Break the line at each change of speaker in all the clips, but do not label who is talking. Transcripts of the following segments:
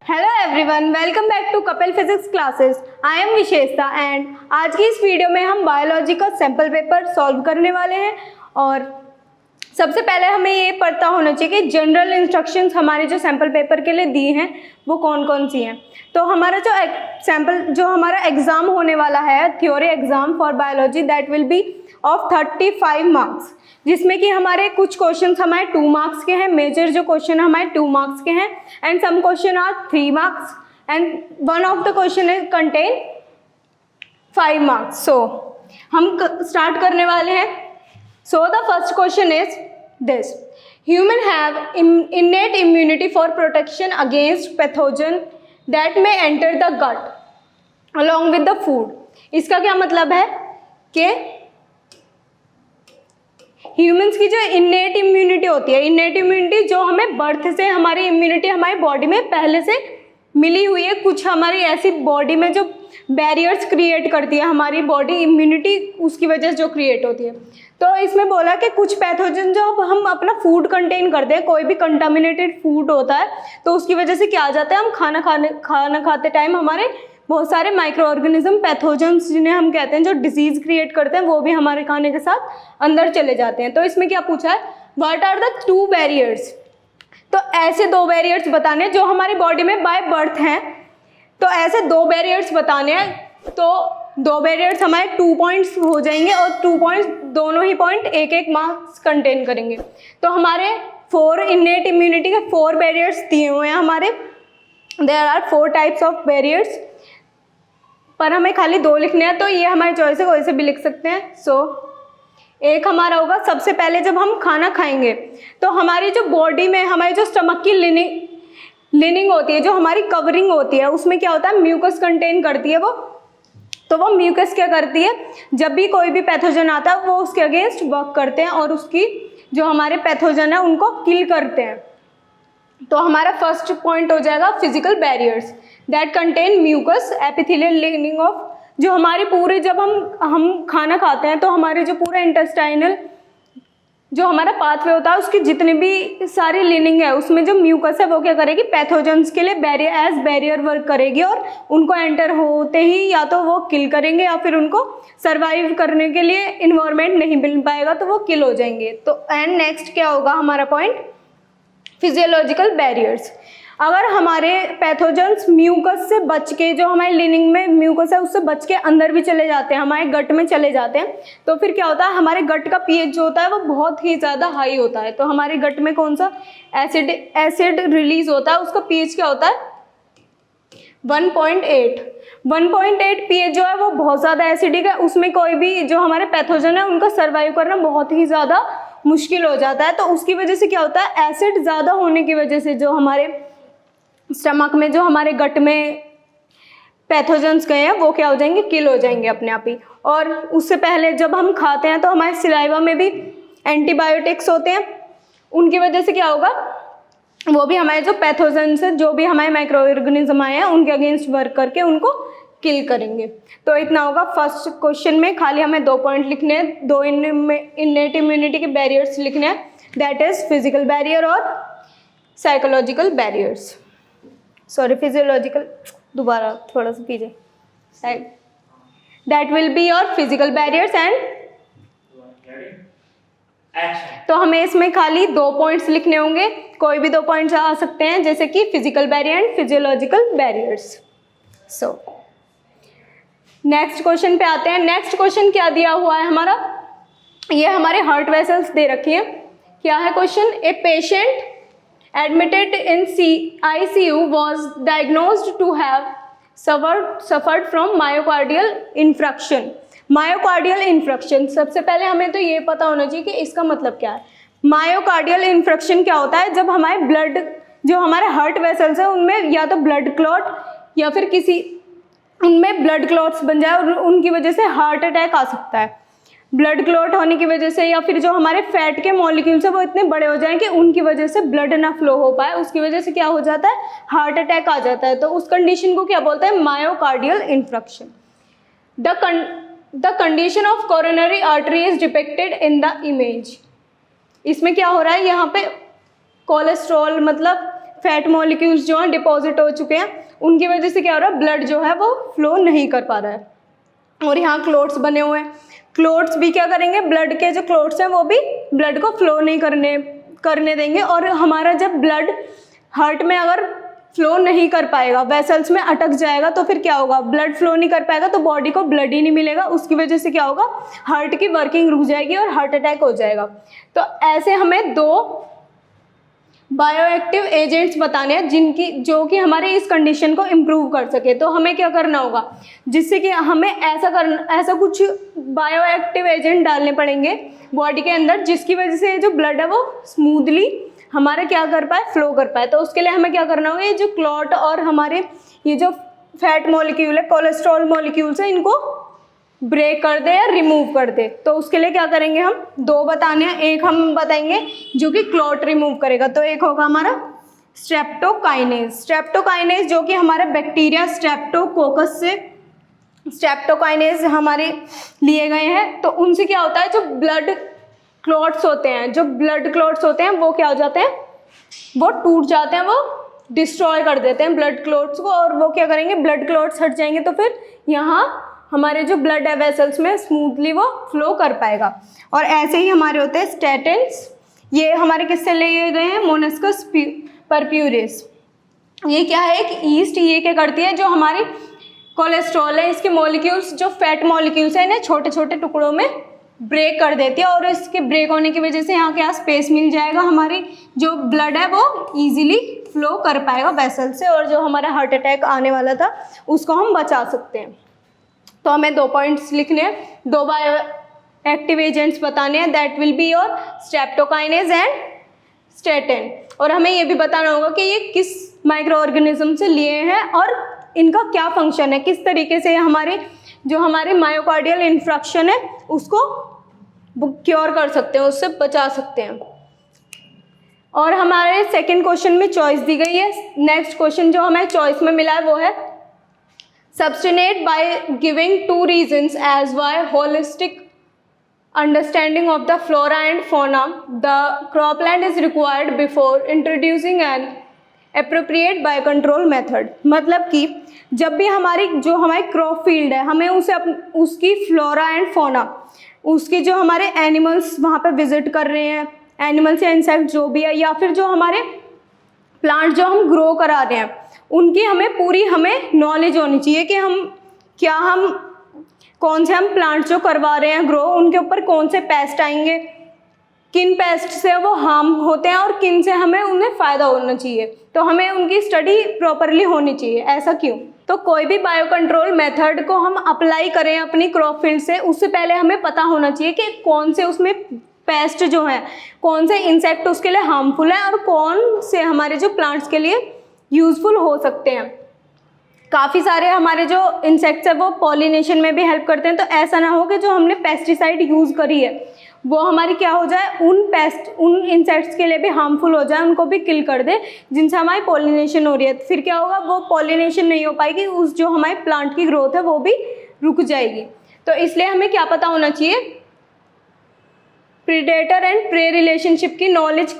Hello everyone, welcome back to Kapil physics classes. I am Visheshta and आज की इस video में हम बायोलॉजी का सैम्पल पेपर सॉल्व करने वाले हैं। और सबसे पहले हमें ये पता होना चाहिए कि जनरल इंस्ट्रक्शंस हमारे जो सैम्पल पेपर के लिए दी हैं वो कौन कौन सी हैं। तो हमारा जो हमारा एग्ज़ाम होने वाला है, theory exam for biology, that will be of 35 marks, जिसमें कि हमारे कुछ क्वेश्चंस हमारे 2 मार्क्स के हैं। मेजर जो क्वेश्चन हमारे 2 मार्क्स के हैं and some question are 3 marks and one of the question is contain 5 marks. So हम स्टार्ट करने वाले हैं। So the first question is this: Human have innate immunity for protection against pathogen that may enter the gut along with the food. इसका क्या मतलब है कि humans की जो इन्नेट इम्यूनिटी होती है, इन्नेट इम्यूनिटी जो हमें बर्थ से हमारी इम्यूनिटी हमारी बॉडी में पहले से मिली हुई है, कुछ हमारी ऐसी बॉडी में जो बैरियर्स क्रिएट करती है हमारी बॉडी, इम्यूनिटी उसकी वजह से जो क्रिएट होती है। तो इसमें बोला कि कुछ पैथोजन जो हम अपना फूड कंटेन करते हैं, कोई भी कंटामिनेटेड फूड होता है तो उसकी वजह से क्या आ जाता है, हम खाना खाते टाइम हमारे बहुत सारे माइक्रो ऑर्गेनिज्म पैथोजन्स जिन्हें हम कहते हैं जो डिजीज क्रिएट करते हैं वो भी हमारे खाने के साथ अंदर चले जाते हैं। तो इसमें क्या पूछा है, व्हाट आर द 2 बैरियर्स। तो ऐसे 2 बैरियर्स बताने जो हमारी बॉडी में बाय बर्थ हैं। तो ऐसे 2 बैरियर्स बताने हैं। तो 2 बैरियर्स हमारे 2 पॉइंट्स हो जाएंगे और 2 पॉइंट्स दोनों ही पॉइंट एक मार्क्स कंटेन करेंगे। तो हमारे 4 इन्नेट इम्यूनिटी के 4 बैरियर्स दिए हुए हैं हमारे। There are 4 types of barriers, पर हमें खाली 2 लिखने हैं। तो ये हमारी चॉइस है, कोई से भी लिख सकते हैं। सो एक हमारा होगा, सबसे पहले जब हम खाना खाएंगे तो हमारी जो बॉडी में हमारी जो स्टमक की लिनिंग होती है, जो हमारी कवरिंग होती है, उसमें क्या होता है, म्यूकस कंटेन करती है वो। तो वो म्यूकस क्या करती है, जब भी कोई भी पैथोजन आता है वो उसके अगेंस्ट वर्क करते हैं और उसकी जो हमारे पैथोजन है उनको किल करते हैं। तो हमारा फर्स्ट पॉइंट हो जाएगा physical barriers that contain mucus epithelial lining of, जो हमारे पूरे जब हम खाना खाते हैं तो हमारे जो पूरा इंटेस्टाइनल जो हमारा पाथवे होता है उसकी जितनी भी सारी लिनिंग है उसमें जो म्यूकस है वो क्या करेगी, पैथोजेंस के लिए बैरियर वर्क करेगी और उनको एंटर होते ही या तो वो किल करेंगे या फिर उनको सर्वाइव करने के लिए इन्वायरमेंट नहीं मिल पाएगा तो वो किल हो जाएंगे। तो एंड नेक्स्ट क्या होगा हमारा पॉइंट, फिजियोलॉजिकल बैरियर्स। अगर हमारे पैथोजेंस म्यूकस से बच के, जो हमारे लिनिंग में म्यूकस है उससे बच के अंदर भी चले जाते हैं, हमारे गट में चले जाते हैं, तो फिर क्या होता है, हमारे गट का पीएच जो होता है वो बहुत ही ज़्यादा हाई होता है। तो हमारे गट में कौन सा एसिड रिलीज होता है, उसका पीएच क्या होता है 1.8 पीएच जो है वो बहुत ज़्यादा एसिडिक है। उसमें कोई भी जो हमारे पैथोजन है उनका सर्वाइव करना बहुत ही ज़्यादा मुश्किल हो जाता है। तो उसकी वजह से क्या होता है, एसिड ज़्यादा होने की वजह से जो हमारे स्टमक में, जो हमारे गट में पैथोजेंस गए हैं वो क्या हो जाएंगे, किल हो जाएंगे अपने आप ही। और उससे पहले जब हम खाते हैं तो हमारे सलाइवा में भी एंटीबायोटिक्स होते हैं, उनकी वजह से क्या होगा, वो भी हमारे जो पैथोजेंस है, जो भी हमारे माइक्रो ऑर्गेनिज्म आए हैं उनके अगेंस्ट वर्क करके उनको किल करेंगे। तो इतना होगा फर्स्ट क्वेश्चन में। खाली हमें 2 पॉइंट लिखने हैं, 2 इन्नेट इम्यूनिटी के बैरियर्स लिखने हैं, दैट इज फिजिकल बैरियर और साइकोलॉजिकल बैरियर्स। सॉरी, फिजियोलॉजिकल, दोबारा थोड़ा सा पीछे side, that will be your physical barriers and. तो हमें इसमें खाली 2 पॉइंट्स लिखने होंगे, कोई भी 2 पॉइंट्स आ सकते हैं, जैसे कि physical barrier and physiological barriers. So next question पे आते हैं। नेक्स्ट क्वेश्चन क्या दिया हुआ है हमारा, ये हमारे हार्ट वेसल्स दे रखी है। क्या है question, a patient admitted in ICU was diagnosed to have suffered from myocardial infarction। Myocardial infarction, सबसे पहले हमें तो ये पता होना चाहिए कि इसका मतलब क्या है। मायोकार्डियल इन्फ्रक्शन क्या होता है, जब हमारे ब्लड, जो हमारे हार्ट वेसल्स है उनमें या तो ब्लड क्लॉट या फिर किसी उनमें ब्लड क्लॉट्स बन जाए और उनकी वजह से हार्ट अटैक आ सकता है। ब्लड क्लॉट होने की वजह से या फिर जो हमारे फैट के मॉलिक्यूल्स है वो इतने बड़े हो जाएं कि उनकी वजह से ब्लड ना फ्लो हो पाए, उसकी वजह से क्या हो जाता है, हार्ट अटैक आ जाता है। तो उस कंडीशन को क्या बोलते हैं, myocardial infarction. The condition of coronary artery is depicted in the image. इसमें क्या हो रहा है, यहाँ पे कोलेस्ट्रॉल मतलब फैट मॉलिक्यूल्स जो हैं डिपॉजिट हो चुके हैं, उनकी वजह से क्या हो रहा है, ब्लड जो है वो फ्लो नहीं कर पा रहा है। और यहाँ क्लोट्स बने हुए हैं, क्लोट्स भी क्या करेंगे, ब्लड के जो क्लोट्स हैं वो भी ब्लड को फ्लो नहीं करने देंगे। और हमारा जब ब्लड हार्ट में अगर फ्लो नहीं कर पाएगा, वेसल्स में अटक जाएगा, तो फिर क्या होगा, ब्लड फ्लो नहीं कर पाएगा तो बॉडी को ब्लड ही नहीं मिलेगा, उसकी वजह से क्या होगा, हार्ट की वर्किंग रुक जाएगी और हार्ट अटैक हो जाएगा। तो ऐसे हमें 2 बायोएक्टिव एजेंट्स बताने हैं जो कि हमारे इस कंडीशन को इम्प्रूव कर सके। तो हमें क्या करना होगा, जिससे कि हमें ऐसा कुछ बायोएक्टिव एजेंट डालने पड़ेंगे बॉडी के अंदर, जिसकी वजह से जो ब्लड है वो स्मूथली हमारा क्या कर पाए, फ्लो कर पाए। तो उसके लिए हमें क्या करना होगा, ये जो क्लॉट और हमारे ये जो फैट मॉलिक्यूल है, कोलेस्ट्रॉल मॉलिक्यूल्स है, इनको ब्रेक कर दे या रिमूव कर दे। तो उसके लिए क्या करेंगे, हम 2 बताने हैं। एक हम बताएंगे जो कि क्लॉट रिमूव करेगा, तो एक होगा हमारा स्ट्रेप्टोकाइनेज। स्ट्रेप्टोकाइनेज जो कि हमारे बैक्टीरिया स्ट्रेप्टोकोकस से स्ट्रेप्टोकाइनेज हमारे लिए गए हैं। तो उनसे क्या होता है, जो ब्लड क्लॉट्स होते हैं वो क्या हो जाते हैं, वो टूट जाते हैं, वो डिस्ट्रॉय कर देते हैं ब्लड क्लॉट्स को। और वो क्या करेंगे, ब्लड क्लॉट्स हट जाएंगे तो फिर यहाँ हमारे जो ब्लड है वेसल्स में स्मूथली वो फ्लो कर पाएगा। और ऐसे ही हमारे होते हैं स्टेटेंस, ये हमारे किससे लिए गए हैं, मोलस्कस परप्यूरिस। ये क्या है, एक ईस्ट, ये क्या करती है, जो हमारी कोलेस्ट्रॉल है इसके मॉलिक्यूल्स, जो फैट मॉलिक्यूल्स हैं, इन्हें छोटे छोटे टुकड़ों में ब्रेक कर देती है। और इसके ब्रेक होने की वजह से यहाँ क्या स्पेस मिल जाएगा, हमारी जो ब्लड है वो इजीली फ्लो कर पाएगा वेसल से, और जो हमारा हार्ट अटैक आने वाला था उसको हम बचा सकते हैं। तो हमें 2 पॉइंट्स लिखने हैं, 2 बायो एक्टिव एजेंट्स बताने हैं, that will be your streptokinase and statin. और हमें ये भी बताना होगा कि ये किस माइक्रो ऑर्गेनिज्म से लिए हैं और इनका क्या फंक्शन है, किस तरीके से हमारे मायोकार्डियल इन्फ्रक्शन है उसको क्योर कर सकते हैं, उससे बचा सकते हैं। और हमारे सेकंड क्वेश्चन में चॉइस दी गई है। नेक्स्ट क्वेश्चन जो हमें चॉइस में मिला है वो है substantiate by giving 2 reasons as why holistic understanding of the flora and fauna the cropland is required before introducing an appropriate biocontrol method। मतलब कि जब भी हमारी क्रॉप फील्ड है, हमें उसकी फ्लोरा एंड फोना, उसकी जो हमारे एनिमल्स वहाँ पे विजिट कर रहे हैं, एनिमल्स या इंसेक्ट जो भी है, या फिर जो हमारे प्लांट जो हम ग्रो करा रहे हैं, उनकी हमें नॉलेज होनी चाहिए कि कौन से हम प्लांट जो करवा रहे हैं ग्रो, उनके ऊपर कौन से पेस्ट आएंगे, किन पेस्ट से वो हार्म होते हैं और किन से हमें उन्हें फ़ायदा होना चाहिए। तो हमें उनकी स्टडी प्रॉपरली होनी चाहिए। ऐसा क्यों? तो कोई भी बायो कंट्रोल मेथड को हम अप्लाई करें अपनी क्रॉप फील्ड से, उससे पहले हमें पता होना चाहिए कि कौन से उसमें पेस्ट जो है, कौन से इंसेक्ट उसके लिए हार्मफुल है और कौन से हमारे जो प्लांट्स के लिए यूज़फुल हो सकते हैं। काफ़ी सारे हमारे जो इंसेक्ट्स है वो पॉलिनेशन में भी हेल्प करते हैं। तो ऐसा ना हो कि जो हमने पेस्टिसाइड यूज़ करी है वो हमारी क्या हो जाए, उन इंसेक्ट्स के लिए भी हार्मफुल हो जाए, उनको भी किल कर दे जिनसे हमारी पॉलिनेशन हो रही है। फिर क्या होगा, वो पॉलिनेशन नहीं हो पाएगी, उस जो हमारे प्लांट की ग्रोथ है वो भी रुक जाएगी। तो इसलिए हमें क्या पता होना चाहिए, प्रीडेटर एंड प्रे रिलेशनशिप की नॉलेज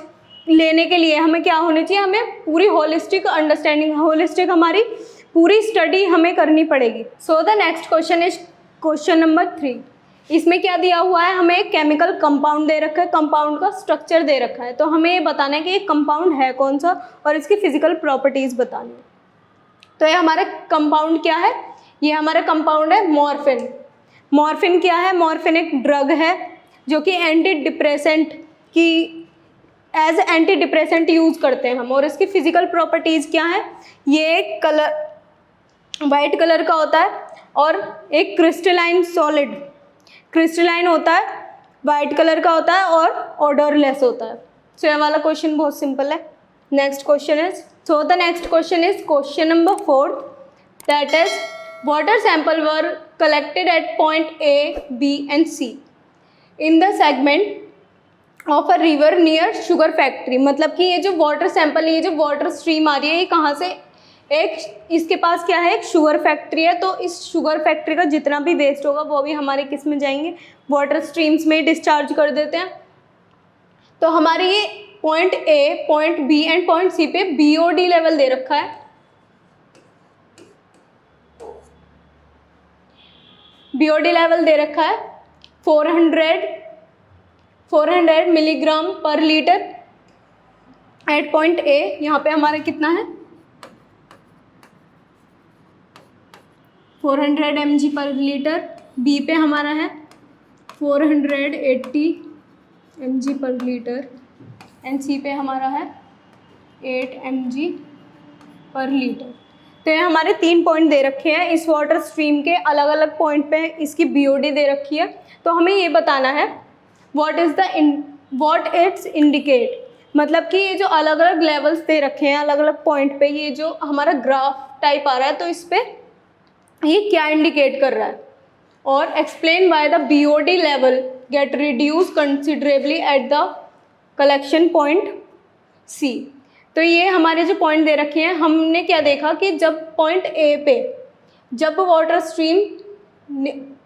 लेने के लिए हमें क्या होना चाहिए, हमें पूरी होलिस्टिक अंडरस्टैंडिंग, होलिस्टिक हमारी पूरी स्टडी हमें करनी पड़ेगी। सो the next question is question number 3। इसमें क्या दिया हुआ है, हमें एक केमिकल कंपाउंड दे रखा है, कंपाउंड का स्ट्रक्चर दे रखा है। तो हमें ये बताना है कि ये कंपाउंड है कौन सा और इसकी फिजिकल प्रॉपर्टीज़ बतानी है। तो ये हमारा कंपाउंड क्या है, ये हमारा कंपाउंड है मॉर्फिन। मॉर्फिन क्या है, मॉर्फिन एक ड्रग है जो कि एंटी डिप्रेसेंट की एज एंटी डिप्रेसेंट यूज़ करते हैं हम। और इसकी फिजिकल प्रॉपर्टीज़ क्या है, ये एक कलर वाइट कलर का होता है और एक क्रिस्टलाइन सॉलिड क्रिस्टलाइन होता है, वाइट कलर का होता है और ऑर्डरलेस होता है। सो ये वाला क्वेश्चन बहुत सिंपल है। Next question is, so the next question is question number 4, that is water sample were collected at point A, B and C in the segment of a river near sugar factory. मतलब कि ये जो water sample, ये जो water stream आ रही है, ये कहाँ से, एक इसके पास क्या है, एक शुगर फैक्ट्री है। तो इस शुगर फैक्ट्री का जितना भी वेस्ट होगा वो भी हमारे किस में जाएंगे, वाटर स्ट्रीम्स में डिस्चार्ज कर देते हैं। तो हमारे ये point A, point B and point C पे बीओडी लेवल दे रखा है। बीओडी लेवल दे रखा है 400 मिलीग्राम पर लीटर एट पॉइंट ए। यहाँ पे हमारा कितना है 400 mg पर लीटर। बी पे हमारा है 480 mg पर लीटर एंड सी पे हमारा है 8 mg पर लीटर। तो ये हमारे 3 पॉइंट दे रखे हैं। इस वाटर स्ट्रीम के अलग अलग पॉइंट पे इसकी बीओडी दे रखी है। तो हमें ये बताना है व्हाट इट्स इंडिकेट, मतलब कि ये जो अलग अलग लेवल्स दे रखे हैं अलग अलग पॉइंट पे, ये जो हमारा ग्राफ टाइप आ रहा है तो इस पे ये क्या इंडिकेट कर रहा है। और explain why the BOD level get reduce considerably at the collection point C. तो ये हमारे जो पॉइंट दे रखे हैं, हमने क्या देखा कि जब पॉइंट ए पे जब वाटर स्ट्रीम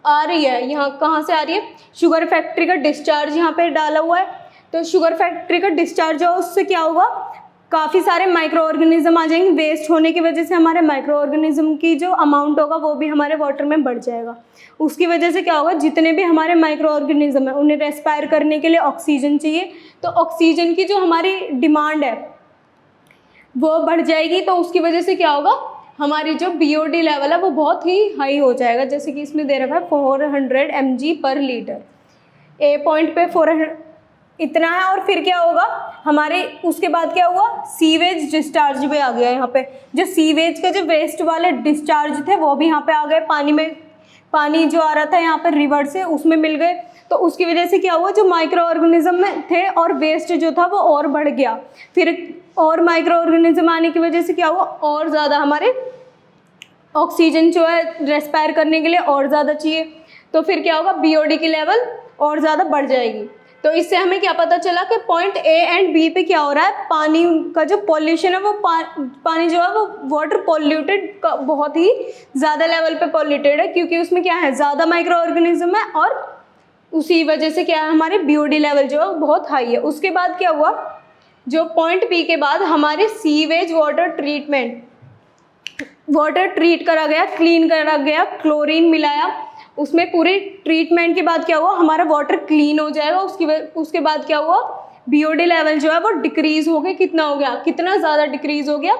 आ रही है, यहाँ कहाँ से आ रही है, शुगर फैक्ट्री का डिस्चार्ज यहाँ पे डाला हुआ है। तो शुगर फैक्ट्री का डिस्चार्ज हो उससे क्या होगा, काफ़ी सारे माइक्रो ऑर्गेनिज्म आ जाएंगे। वेस्ट होने की वजह से हमारे माइक्रो ऑर्गेनिज्म की जो अमाउंट होगा वो भी हमारे वाटर में बढ़ जाएगा। उसकी वजह से क्या होगा, जितने भी हमारे माइक्रो ऑर्गेनिज्म है उन्हें रेस्पायर करने के लिए ऑक्सीजन चाहिए। तो ऑक्सीजन की जो हमारी डिमांड है वो बढ़ जाएगी। तो उसकी वजह से क्या होगा, हमारी जो बीओडी लेवल है वो बहुत ही हाई हो जाएगा। जैसे कि इसमें दे रखा है 400 mg पर लीटर। ए पॉइंट पे 400 इतना है। और फिर क्या होगा हमारे, उसके बाद क्या हुआ, सीवेज डिस्चार्ज भी आ गया। यहाँ पे जो सीवेज के जो वेस्ट वाले डिस्चार्ज थे वो भी यहाँ पे आ गए। पानी में पानी जो आ रहा था यहाँ पर रिवर से उसमें मिल गए। तो उसकी वजह से क्या हुआ, जो माइक्रो ऑर्गेनिज्म में थे और वेस्ट जो था वो और बढ़ गया। फिर और माइक्रो ऑर्गेनिज्म आने की वजह से क्या हुआ, और ज़्यादा हमारे ऑक्सीजन जो है रेस्पायर करने के लिए और ज़्यादा चाहिए। तो फिर क्या होगा, बीओडी की लेवल और ज़्यादा बढ़ जाएगी। तो इससे हमें क्या पता चला कि पॉइंट ए एंड बी पे क्या हो रहा है, पानी का जो पॉल्यूशन है वो पानी जो है वो वाटर पॉल्यूटेड बहुत ही ज़्यादा लेवल पे पॉल्यूटेड है, क्योंकि उसमें क्या है, ज़्यादा माइक्रो ऑर्गेनिज्म है और उसी वजह से क्या है, हमारे बीओडी लेवल जो है वो बहुत हाई है। उसके बाद क्या हुआ, जो पॉइंट बी के बाद हमारे सीवेज वाटर ट्रीट करा गया, क्लीन करा गया, क्लोरीन मिलाया उसमें। पूरे ट्रीटमेंट के बाद क्या हुआ, हमारा वाटर क्लीन हो जाएगा। उसके बाद क्या हुआ, बीओडी लेवल जो है वो डिक्रीज हो गया। कितना हो गया, कितना ज़्यादा डिक्रीज हो गया,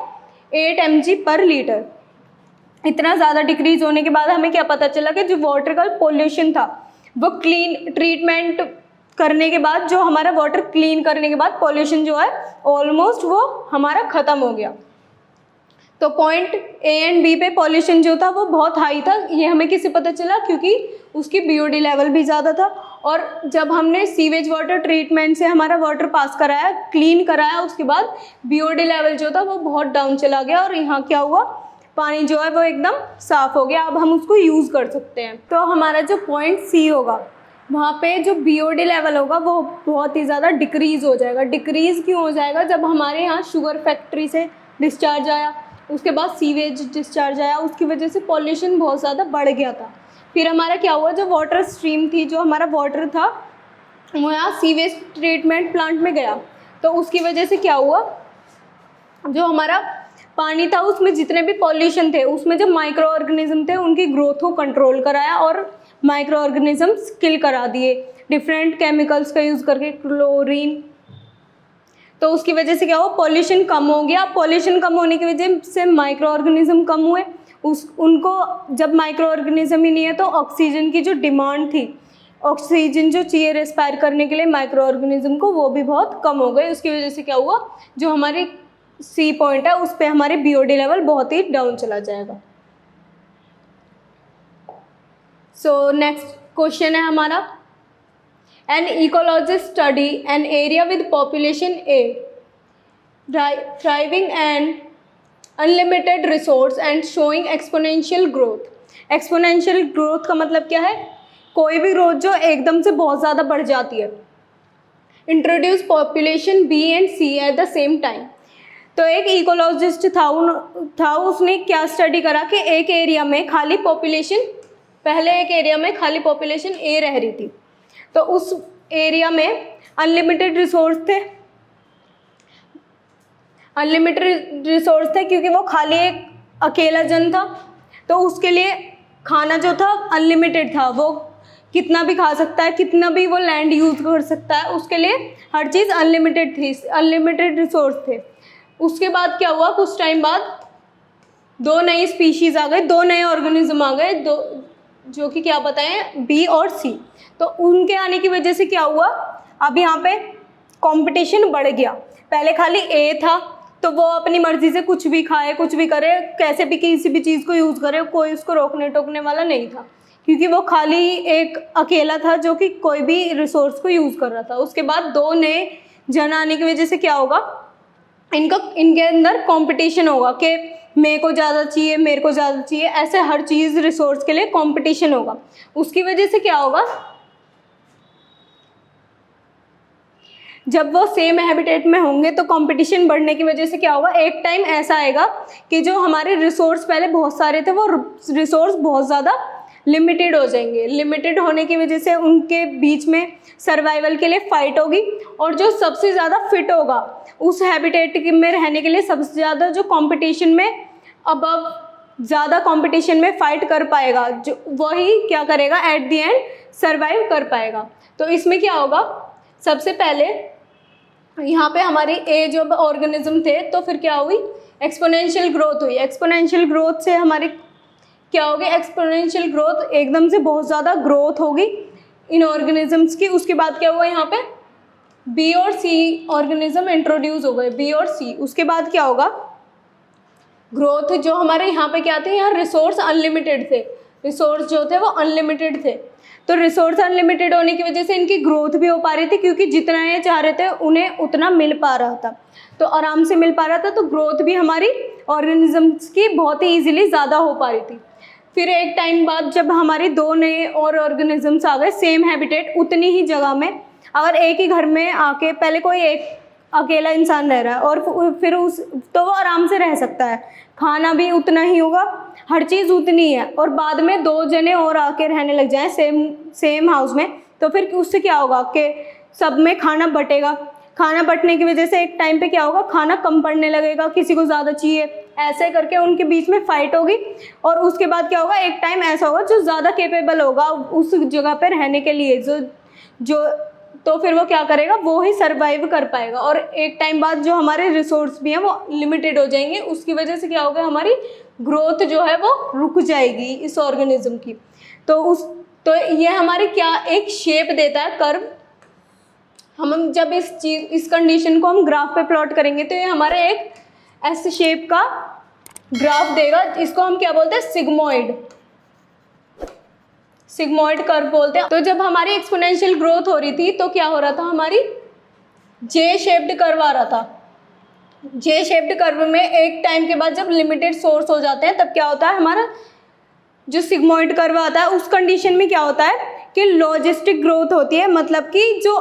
8 mg पर लीटर। इतना ज़्यादा डिक्रीज होने के बाद हमें क्या पता चला कि जो वाटर का पोल्यूशन था वो क्लीन ट्रीटमेंट करने के बाद, जो हमारा वाटर क्लीन करने के बाद पोल्यूशन जो है ऑलमोस्ट वो हमारा ख़त्म हो गया। तो पॉइंट ए एंड बी पे पॉल्यूशन जो था वो बहुत हाई था। ये हमें किससे पता चला, क्योंकि उसकी बीओडी लेवल भी ज़्यादा था। और जब हमने सीवेज वाटर ट्रीटमेंट से हमारा वाटर पास कराया, क्लीन कराया, उसके बाद बीओडी लेवल जो था वो बहुत डाउन चला गया और यहाँ क्या हुआ, पानी जो है वो एकदम साफ़ हो गया। अब हम उसको यूज़ कर सकते हैं। तो हमारा जो पॉइंट सी होगा वहाँ पे जो बीओडी लेवल होगा वो बहुत ही ज़्यादा डिक्रीज़ हो जाएगा। डिक्रीज़ क्यों हो जाएगा, जब हमारे यहाँ शुगर फैक्ट्री से डिस्चार्ज आया, उसके बाद सीवेज डिस्चार्ज आया, उसकी वजह से पॉल्यूशन बहुत ज़्यादा बढ़ गया था। फिर हमारा क्या हुआ, जो वाटर स्ट्रीम थी, जो हमारा वाटर था वो यहाँ सीवेज ट्रीटमेंट प्लांट में गया। तो उसकी वजह से क्या हुआ, जो हमारा पानी था उसमें जितने भी पॉल्यूशन थे, उसमें जो माइक्रो ऑर्गेनिज्म थे उनकी ग्रोथ को कंट्रोल कराया और माइक्रो ऑर्गेनिजम्स किल करा दिए डिफरेंट केमिकल्स का यूज़ करके, क्लोरीन। तो उसकी वजह से क्या हुआ, पॉल्यूशन कम हो गया। पॉल्यूशन कम होने की वजह से माइक्रो ऑर्गेनिज्म कम हुए। उनको जब माइक्रो ऑर्गेनिज्म ही नहीं है तो ऑक्सीजन की जो डिमांड थी, ऑक्सीजन जो चाहिए रेस्पायर करने के लिए माइक्रो ऑर्गेनिज्म को, वो भी बहुत कम हो गए। उसकी वजह से क्या हुआ, जो हमारी सी पॉइंट है उस पर हमारे बीओडी लेवल बहुत ही डाउन चला जाएगा। सो नेक्स्ट क्वेश्चन है हमारा, an ecologist study an area with population A thriving and unlimited resource and showing exponential growth. Exponential growth का मतलब क्या है, कोई भी ग्रोथ जो एकदम से बहुत ज़्यादा बढ़ जाती है। Introduce population B and C at the same time. तो एक इकोलॉजिस्ट था उसने क्या स्टडी करा कि एक एरिया में खाली पॉपुलेशन, पहले एक एरिया में खाली पॉपुलेशन ए रह रही थी। तो उस एरिया में अनलिमिटेड रिसोर्स थे, अनलिमिटेड रिसोर्स थे क्योंकि वो खाली एक अकेला जन था, तो उसके लिए खाना जो था अनलिमिटेड था, वो कितना भी खा सकता है, कितना भी वो लैंड यूज़ कर सकता है, उसके लिए हर चीज़ अनलिमिटेड थी, अनलिमिटेड रिसोर्स थे। उसके बाद क्या हुआ, कुछ टाइम बाद दो नई स्पीशीज़ आ गए, दो नए ऑर्गेनिज्म आ गए, दो जो कि क्या बताएं, बी और सी। तो उनके आने की वजह से क्या हुआ, अब यहाँ पे कंपटीशन बढ़ गया। पहले खाली ए था तो वो अपनी मर्जी से कुछ भी खाए, कुछ भी करे, कैसे भी किसी भी चीज़ को यूज़ करे, कोई उसको रोकने टोकने वाला नहीं था, क्योंकि वो खाली एक अकेला था जो कि कोई भी रिसोर्स को यूज़ कर रहा था। उसके बाद दो नए जन आने की वजह से क्या होगा, इनके अंदर कंपटीशन होगा कि मेरे को ज़्यादा चाहिए, मेरे को ज़्यादा चाहिए, ऐसे हर चीज़ रिसोर्स के लिए कंपटीशन होगा। उसकी वजह से क्या होगा, जब वो सेम हैबिटेट में होंगे तो कंपटीशन बढ़ने की वजह से क्या होगा, एक टाइम ऐसा आएगा कि जो हमारे रिसोर्स पहले बहुत सारे थे वो रिसोर्स बहुत ज़्यादा लिमिटेड हो जाएंगे। लिमिटेड होने की वजह से उनके बीच में सर्वाइवल के लिए फाइट होगी, और जो सबसे ज़्यादा फिट होगा उस हैबिटेट में रहने के लिए, सबसे ज़्यादा जो कंपटीशन में अबव ज़्यादा कंपटीशन में फाइट कर पाएगा, जो वही क्या करेगा, एट द एंड सर्वाइव कर पाएगा। तो इसमें क्या होगा, सबसे पहले यहाँ पे हमारी ए जो ऑर्गेनिज्म थे, तो फिर क्या हुई, एक्सपोनेंशियल ग्रोथ हुई। एक्सपोनेंशियल ग्रोथ से हमारी क्या होगी, एक्सपोनेंशियल ग्रोथ, एकदम से बहुत ज़्यादा ग्रोथ होगी इन ऑर्गेनिजम्स की। उसके बाद क्या हुआ, यहाँ पे बी और सी ऑर्गेनिज्म इंट्रोड्यूस हो गए, बी और सी। उसके बाद क्या होगा, ग्रोथ जो हमारे यहाँ पे क्या थे, यहाँ रिसोर्स अनलिमिटेड थे, रिसोर्स जो थे वो अनलिमिटेड थे। तो रिसोर्स अनलिमिटेड होने की वजह से इनकी ग्रोथ भी हो पा रही थी, क्योंकि जितना ये चाह रहे थे उन्हें उतना मिल पा रहा था, तो आराम से मिल पा रहा था, तो ग्रोथ भी हमारी ऑर्गेनिजम्स की बहुत ही ईजिली ज़्यादा हो पा रही थी। फिर एक टाइम बाद जब हमारी दो नए और ऑर्गेनिजम्स आ गए सेम हैबिटेट, उतनी ही जगह में, अगर एक ही घर में आके पहले कोई एक अकेला इंसान रह रहा है और फिर तो वो आराम से रह सकता है, खाना भी उतना ही होगा, हर चीज़ उतनी है, और बाद में दो जने और आके रहने लग जाएं सेम हाउस में, तो फिर उससे क्या होगा कि सब में खाना बटेगा। खाना बटने की वजह से एक टाइम पे क्या होगा, खाना कम पड़ने लगेगा, किसी को ज़्यादा चाहिए, ऐसे करके उनके बीच में फाइट होगी। और उसके बाद क्या होगा, एक टाइम ऐसा होगा जो ज़्यादा कैपेबल होगा उस जगह पे रहने के लिए, जो तो फिर वो क्या करेगा, वो ही सर्वाइव कर पाएगा। और एक टाइम बाद जो हमारे रिसोर्स भी हैं वो लिमिटेड हो जाएंगे, उसकी वजह से क्या होगा, हमारी ग्रोथ जो है वो रुक जाएगी इस ऑर्गेनिज्म की। तो ये हमारी क्या एक शेप देता है, कर्व। हम जब इस कंडीशन को हम ग्राफ पे प्लॉट करेंगे तो ये हमारा एक ऐसे शेप का ग्राफ देगा, इसको हम क्या बोलते हैं, सिग्मोइड कर्व बोलते हैं। तो जब हमारी एक्सपोनेंशियल ग्रोथ हो रही थी तो क्या हो रहा था, हमारी जे शेप्ड कर्व आ रहा था। जे शेप्ड कर्व में एक टाइम के बाद जब लिमिटेड सोर्स हो जाते हैं तब क्या होता है, हमारा जो सिग्मोइड कर्व आता है उस कंडीशन में क्या होता है कि लॉजिस्टिक ग्रोथ होती है, मतलब कि जो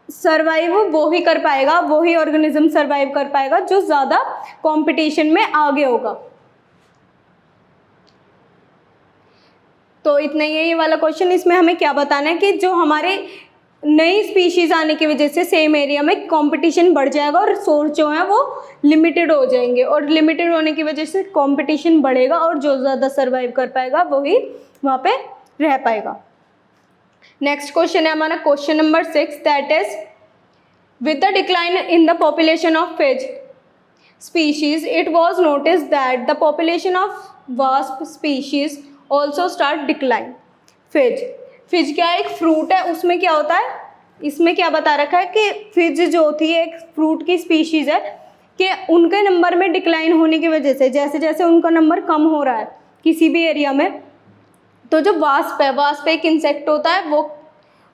सर्वाइव वो ही कर पाएगा, वो ही ऑर्गेनिज्म सर्वाइव कर पाएगा जो ज़्यादा कंपटीशन में आगे होगा। तो इतना ही है ये वाला क्वेश्चन। इसमें हमें क्या बताना है कि जो हमारे नई स्पीशीज़ आने की वजह से सेम एरिया में कंपटीशन बढ़ जाएगा और रिसोर्स जो है वो लिमिटेड हो जाएंगे, और लिमिटेड होने की वजह से कंपटीशन बढ़ेगा और जो ज़्यादा सर्वाइव कर पाएगा वही वहाँ पे रह पाएगा। नेक्स्ट क्वेश्चन है हमारा question number 6, that is with the decline in the population of fig species it was notice that the population of wasp species also start decline. Fig क्या एक फ्रूट है, उसमें क्या होता है, इसमें क्या बता रखा है कि फिज जो थी एक फ्रूट की स्पीशीज़ है कि उनके नंबर में डिक्लाइन होने की वजह से जैसे जैसे उनका नंबर कम हो रहा है किसी भी एरिया में, तो जो वास्प एक इंसेक्ट होता है वो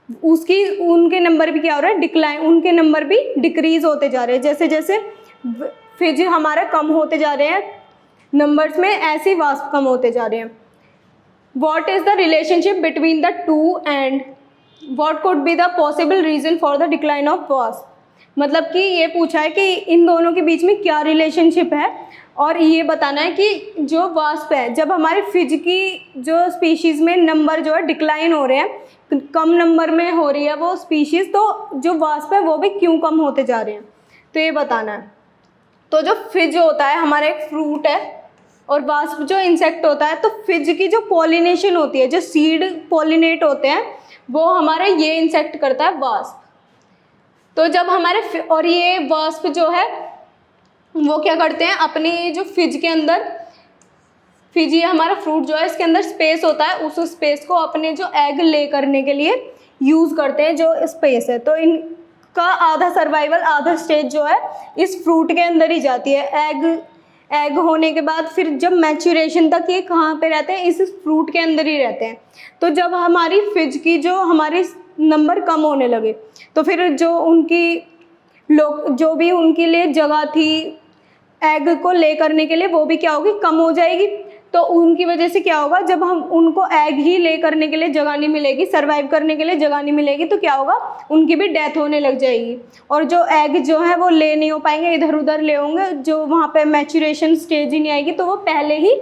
उनके नंबर भी क्या हो रहा है, डिक्लाइन, उनके नंबर भी डिक्रीज होते जा रहे हैं। जैसे जैसे फिज हमारे कम होते जा रहे हैं नंबर्स में, ऐसे वास्प कम होते जा रहे हैं। What is the relationship between the two and what could be the possible reason for the decline of wasp? मतलब कि ये पूछा है कि इन दोनों के बीच में क्या रिलेशनशिप है, और ये बताना है कि जो वास्प है, जब हमारे फिज की जो स्पीशीज़ में नंबर जो है डिक्लाइन हो रहे हैं, कम नंबर में हो रही है वो स्पीशीज़, तो जो वास्प है वो भी क्यों कम होते जा रहे हैं, तो ये बताना है। तो जो फिज होता है हमारा एक फ्रूट है, और वास्प जो इंसेक्ट होता है, तो फिज की जो पॉलिनेशन होती है, जो सीड पॉलिनेट होते हैं, वो हमारा ये इंसेक्ट करता है वास्प। तो जब हमारे और ये वास्प जो है वो क्या करते हैं, अपनी जो फिज के अंदर, फिज ये हमारा फ्रूट जो है इसके अंदर स्पेस होता है, उस स्पेस को अपने जो एग ले करने के लिए यूज़ करते हैं, जो स्पेस है। तो इनका आधा सर्वाइवल, आधा स्टेज जो है इस फ्रूट के अंदर ही जाती है। एग होने के बाद फिर जब मैच्योरेशन तक ये कहाँ पे रहते हैं, इस फ्रूट के अंदर ही रहते हैं। तो जब हमारी फिज की जो हमारी नंबर कम होने लगे, तो फिर जो उनकी लोग जो भी उनके लिए जगह थी एग को ले करने के लिए, वो भी क्या होगी, कम हो जाएगी। तो उनकी वजह से क्या होगा, जब हम उनको एग ही ले करने के लिए जगह नहीं मिलेगी, सर्वाइव करने के लिए जगह नहीं मिलेगी, तो क्या होगा, उनकी भी डेथ होने लग जाएगी। और जो एग जो है वो ले नहीं हो पाएंगे, इधर उधर ले होंगे, जो वहाँ पे मैच्योरेशन स्टेज ही नहीं आएगी, तो वो पहले ही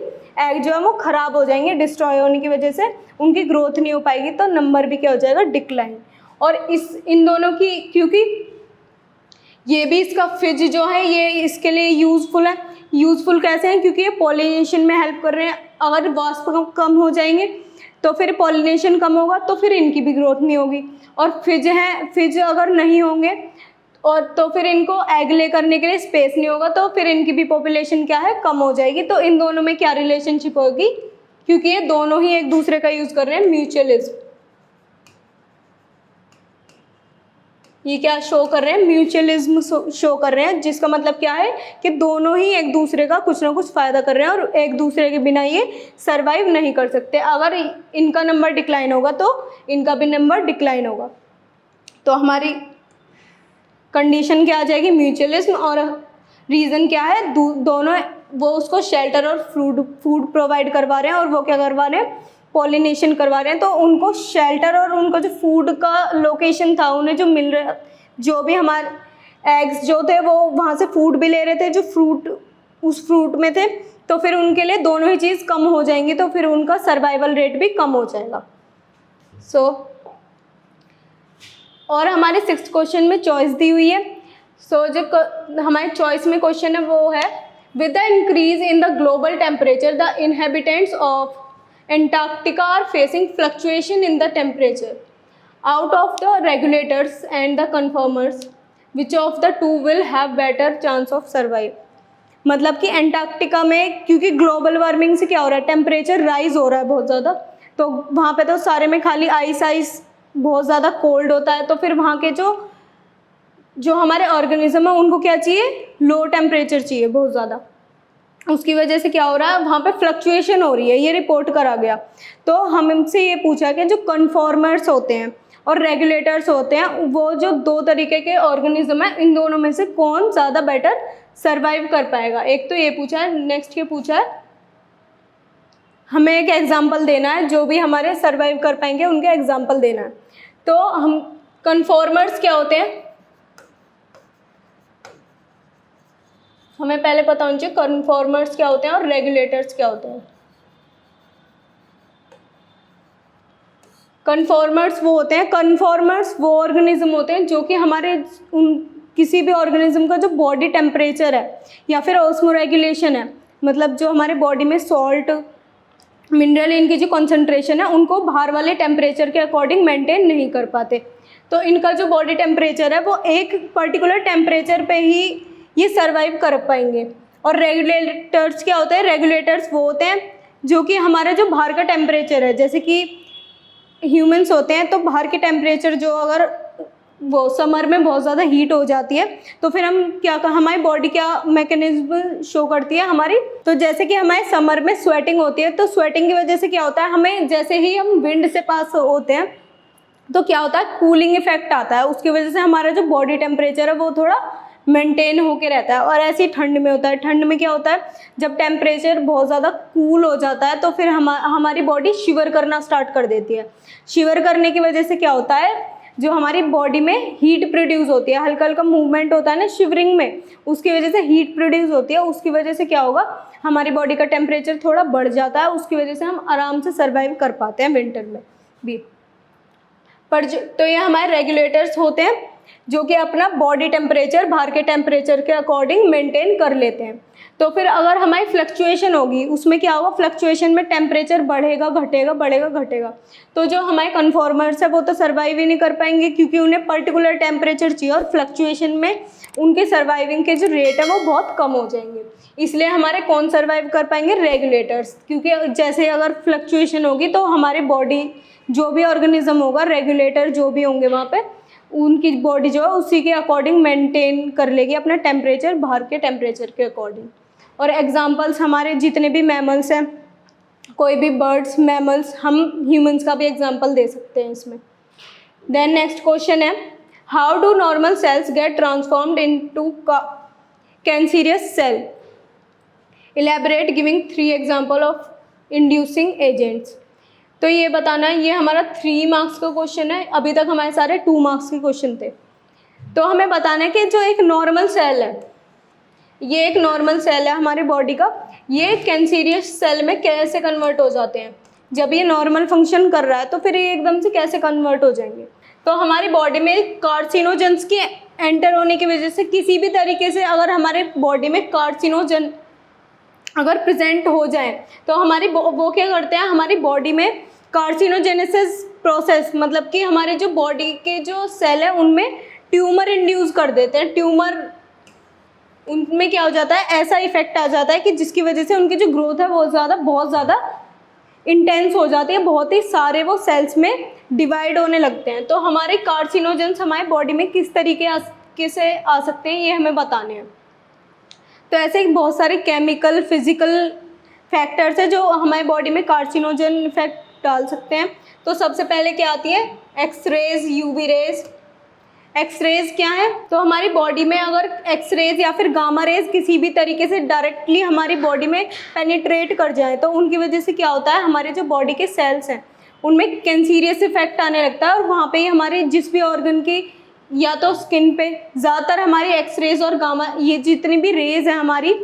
एग जो है वो ख़राब हो जाएंगे, डिस्ट्रॉय होने की वजह से उनकी ग्रोथ नहीं हो पाएगी, तो नंबर भी क्या हो जाएगा, डिक्लाइन। और इन दोनों की, क्योंकि ये भी इसका फिज जो है ये इसके लिए यूज़फुल है। यूज़फुल कैसे हैं, क्योंकि ये पॉलिनेशन में हेल्प कर रहे हैं। अगर वास्प कम हो जाएंगे तो फिर पॉलिनेशन कम होगा, तो फिर इनकी भी ग्रोथ नहीं होगी। और फिज अगर नहीं होंगे और तो फिर इनको एग ले करने के लिए स्पेस नहीं होगा, तो फिर इनकी भी पॉपुलेशन क्या है, कम हो जाएगी। तो इन दोनों में क्या रिलेशनशिप होगी, क्योंकि ये दोनों ही एक दूसरे का यूज़ कर रहे हैं, म्यूचुअलिज्म। ये क्या शो कर रहे हैं, म्यूचुअलिज्म शो कर रहे हैं, जिसका मतलब क्या है कि दोनों ही एक दूसरे का कुछ ना कुछ फ़ायदा कर रहे हैं, और एक दूसरे के बिना ये सर्वाइव नहीं कर सकते। अगर इनका नंबर डिक्लाइन होगा तो इनका भी नंबर डिक्लाइन होगा। तो हमारी कंडीशन क्या आ जाएगी, म्यूचुअलिज्म। और रीज़न क्या है, दोनों वो उसको शेल्टर और फूड प्रोवाइड करवा रहे हैं, और वो क्या करवा रहे हैं, पॉलिनेशन करवा रहे हैं। तो उनको शेल्टर और उनको जो फूड का लोकेशन था, उन्हें जो मिल रहा, जो भी हमारे एग्स जो थे वो वहाँ से फूड भी ले रहे थे जो फ्रूट उस फ्रूट में थे, तो फिर उनके लिए दोनों ही चीज़ कम हो जाएंगी, तो फिर उनका सर्वाइवल रेट भी कम हो जाएगा। और हमारे 6th क्वेश्चन में चॉइस दी हुई है। जो हमारे चॉइस में क्वेश्चन है वो है, with the increase in the global temperature the inhabitants of Antarctica are facing fluctuation in the temperature. Out of the regulators and the conformers, which of the two will have better chance of survive? मतलब कि Antarctica में क्योंकि global warming से क्या हो रहा है, temperature rise हो रहा है बहुत ज़्यादा, तो वहाँ पे तो सारे में खाली आइस बहुत ज़्यादा कोल्ड होता है। तो फिर वहाँ के जो हमारे ऑर्गेनिज्म है उनको क्या चाहिए, लो टेम्परेचर चाहिए बहुत ज़्यादा। उसकी वजह से क्या हो रहा है, वहाँ पे फ्लक्चुएशन हो रही है, ये रिपोर्ट करा गया। तो हमसे ये पूछा कि जो कन्फॉर्मर्स होते हैं और रेगुलेटर्स होते हैं, वो जो दो तरीके के ऑर्गेनिज्म है, इन दोनों में से कौन ज़्यादा बेटर सर्वाइव कर पाएगा। एक तो ये पूछा है, नेक्स्ट ये पूछा है हमें एक एग्जाम्पल देना है, जो भी हमारे सर्वाइव कर पाएंगे उनके एग्जाम्पल देना है। तो हम कन्फॉर्मर्स क्या होते हैं, हमें पहले पता होना चाहिए कन्फॉर्मर्स क्या होते हैं और रेगुलेटर्स क्या होते हैं। कन्फॉर्मर्स वो ऑर्गेनिज्म होते हैं जो कि हमारे किसी भी ऑर्गेनिज्म का जो बॉडी टेम्परेचर है या फिर ऑस्मोरेगुलेशन है, मतलब जो हमारे बॉडी में सॉल्ट मिनरल इनकी जो कॉन्सेंट्रेशन है उनको बाहर वाले टेम्परेचर के अकॉर्डिंग मेंटेन नहीं कर पाते। तो इनका जो बॉडी टेम्परेचर है वो एक पर्टिकुलर टेम्परेचर पे ही ये सर्वाइव कर पाएंगे। और रेगुलेटर्स क्या होते हैं, रेगुलेटर्स वो होते हैं जो कि हमारा जो बाहर का टेम्परेचर है, जैसे कि ह्यूमंस होते हैं, तो बाहर के टेम्परेचर जो अगर वो समर में बहुत ज़्यादा हीट हो जाती है तो फिर हम हमारी बॉडी क्या मैकेनिज्म शो करती है हमारी, तो जैसे कि हमारे समर में स्वेटिंग होती है, तो स्वेटिंग की वजह से क्या होता है, हमें जैसे ही हम विंड से पास होते हैं तो क्या होता है, कूलिंग इफेक्ट आता है, उसकी वजह से हमारा जो बॉडी टेम्परेचर है वो थोड़ा मेंटेन होके रहता है। और ऐसे ही ठंड में होता है, ठंड में क्या होता है, जब टेम्परेचर बहुत ज़्यादा कूल हो जाता है तो फिर हमारी बॉडी शिवर करना स्टार्ट कर देती है। शिवर करने की वजह से क्या होता है, जो हमारी बॉडी में हीट प्रोड्यूस होती है, हल्का हल्का मूवमेंट होता है ना शिवरिंग में, उसकी वजह से हीट प्रोड्यूस होती है, उसकी वजह से क्या होगा, हमारी बॉडी का टेम्परेचर थोड़ा बढ़ जाता है, उसकी वजह से हम आराम से सर्वाइव कर पाते हैं विंटर में भी। तो ये हमारे रेगुलेटर्स होते हैं जो कि अपना बॉडी टेम्परेचर बाहर के टेम्परेचर के अकॉर्डिंग मेंटेन कर लेते हैं। तो फिर अगर हमारी फ्लक्चुएशन होगी, उसमें क्या होगा, फ्लक्चुएशन में टेम्परेचर बढ़ेगा घटेगा बढ़ेगा घटेगा, तो जो हमारे कन्फॉर्मर्स है वो तो सर्वाइव ही नहीं कर पाएंगे, क्योंकि उन्हें पर्टिकुलर टेम्परेचर चाहिए और फ्लक्चुएशन में उनके सर्वाइविंग के जो रेट है वो बहुत कम हो जाएंगे। इसलिए हमारे कौन सर्वाइव कर पाएंगे, रेगुलेटर्स, क्योंकि जैसे अगर फ्लक्चुएशन होगी तो हमारी बॉडी जो भी ऑर्गेनिज्म होगा, रेगुलेटर जो भी होंगे वहाँ पे, उनकी बॉडी जो है उसी के अकॉर्डिंग मेंटेन कर लेगी अपना टेम्परेचर बाहर के टेम्परेचर के अकॉर्डिंग। और एग्जांपल्स हमारे जितने भी मैमल्स हैं, कोई भी बर्ड्स, मैमल्स, हम ह्यूमंस का भी एग्जांपल दे सकते हैं इसमें। देन नेक्स्ट क्वेश्चन है, how do normal cells get transformed into cancerous cell? Elaborate giving 3 example of inducing agents. तो ये बताना है, ये हमारा 3 मार्क्स का क्वेश्चन है, अभी तक हमारे सारे 2 मार्क्स के क्वेश्चन थे। तो हमें बताना है कि जो एक नॉर्मल सेल है, ये एक नॉर्मल सेल है हमारे बॉडी का, ये कैंसरियस सेल में कैसे कन्वर्ट हो जाते हैं। जब ये नॉर्मल फंक्शन कर रहा है तो फिर ये एकदम से कैसे कन्वर्ट हो जाएंगे। तो हमारी बॉडी में कार्सिनोजेंस के एंटर होने की वजह से, किसी भी तरीके से अगर हमारे बॉडी में कार्सिनोजन अगर प्रेजेंट हो जाए तो हमारी वो क्या करते हैं, हमारी बॉडी में कार्सिनोजेनेसिस प्रोसेस, मतलब कि हमारे जो बॉडी के जो सेल है उनमें ट्यूमर इंड्यूस कर देते हैं। ट्यूमर, उनमें क्या हो जाता है, ऐसा इफेक्ट आ जाता है कि जिसकी वजह से उनकी जो ग्रोथ है वो बहुत ज़्यादा इंटेंस हो जाती है, बहुत ही सारे वो सेल्स में डिवाइड होने लगते हैं। तो हमारे कार्सिनोजेंस हमारे बॉडी में किस तरीके से आ सकते हैं, ये हमें बताने हैं। तो ऐसे ही बहुत सारे केमिकल, फिजिकल फैक्टर्स हैं जो हमारे बॉडी में कार्सिनोजन इफेक्ट डाल सकते हैं। तो सबसे पहले क्या आती है, एक्सरेज, यूवी रेज। एक्सरेज क्या है, तो हमारी बॉडी में अगर एक्सरेज या फिर गामा रेज किसी भी तरीके से डायरेक्टली हमारी बॉडी में पेनिट्रेट कर जाए तो उनकी वजह से क्या होता है, हमारे जो बॉडी के सेल्स हैं उनमें कैंसरियस इफेक्ट आने लगता है, और वहाँ पे ही हमारे जिस भी ऑर्गन की, या तो स्किन पे, ज़्यादातर हमारी एक्सरेज और गामा, ये जितनी भी रेज है हमारी,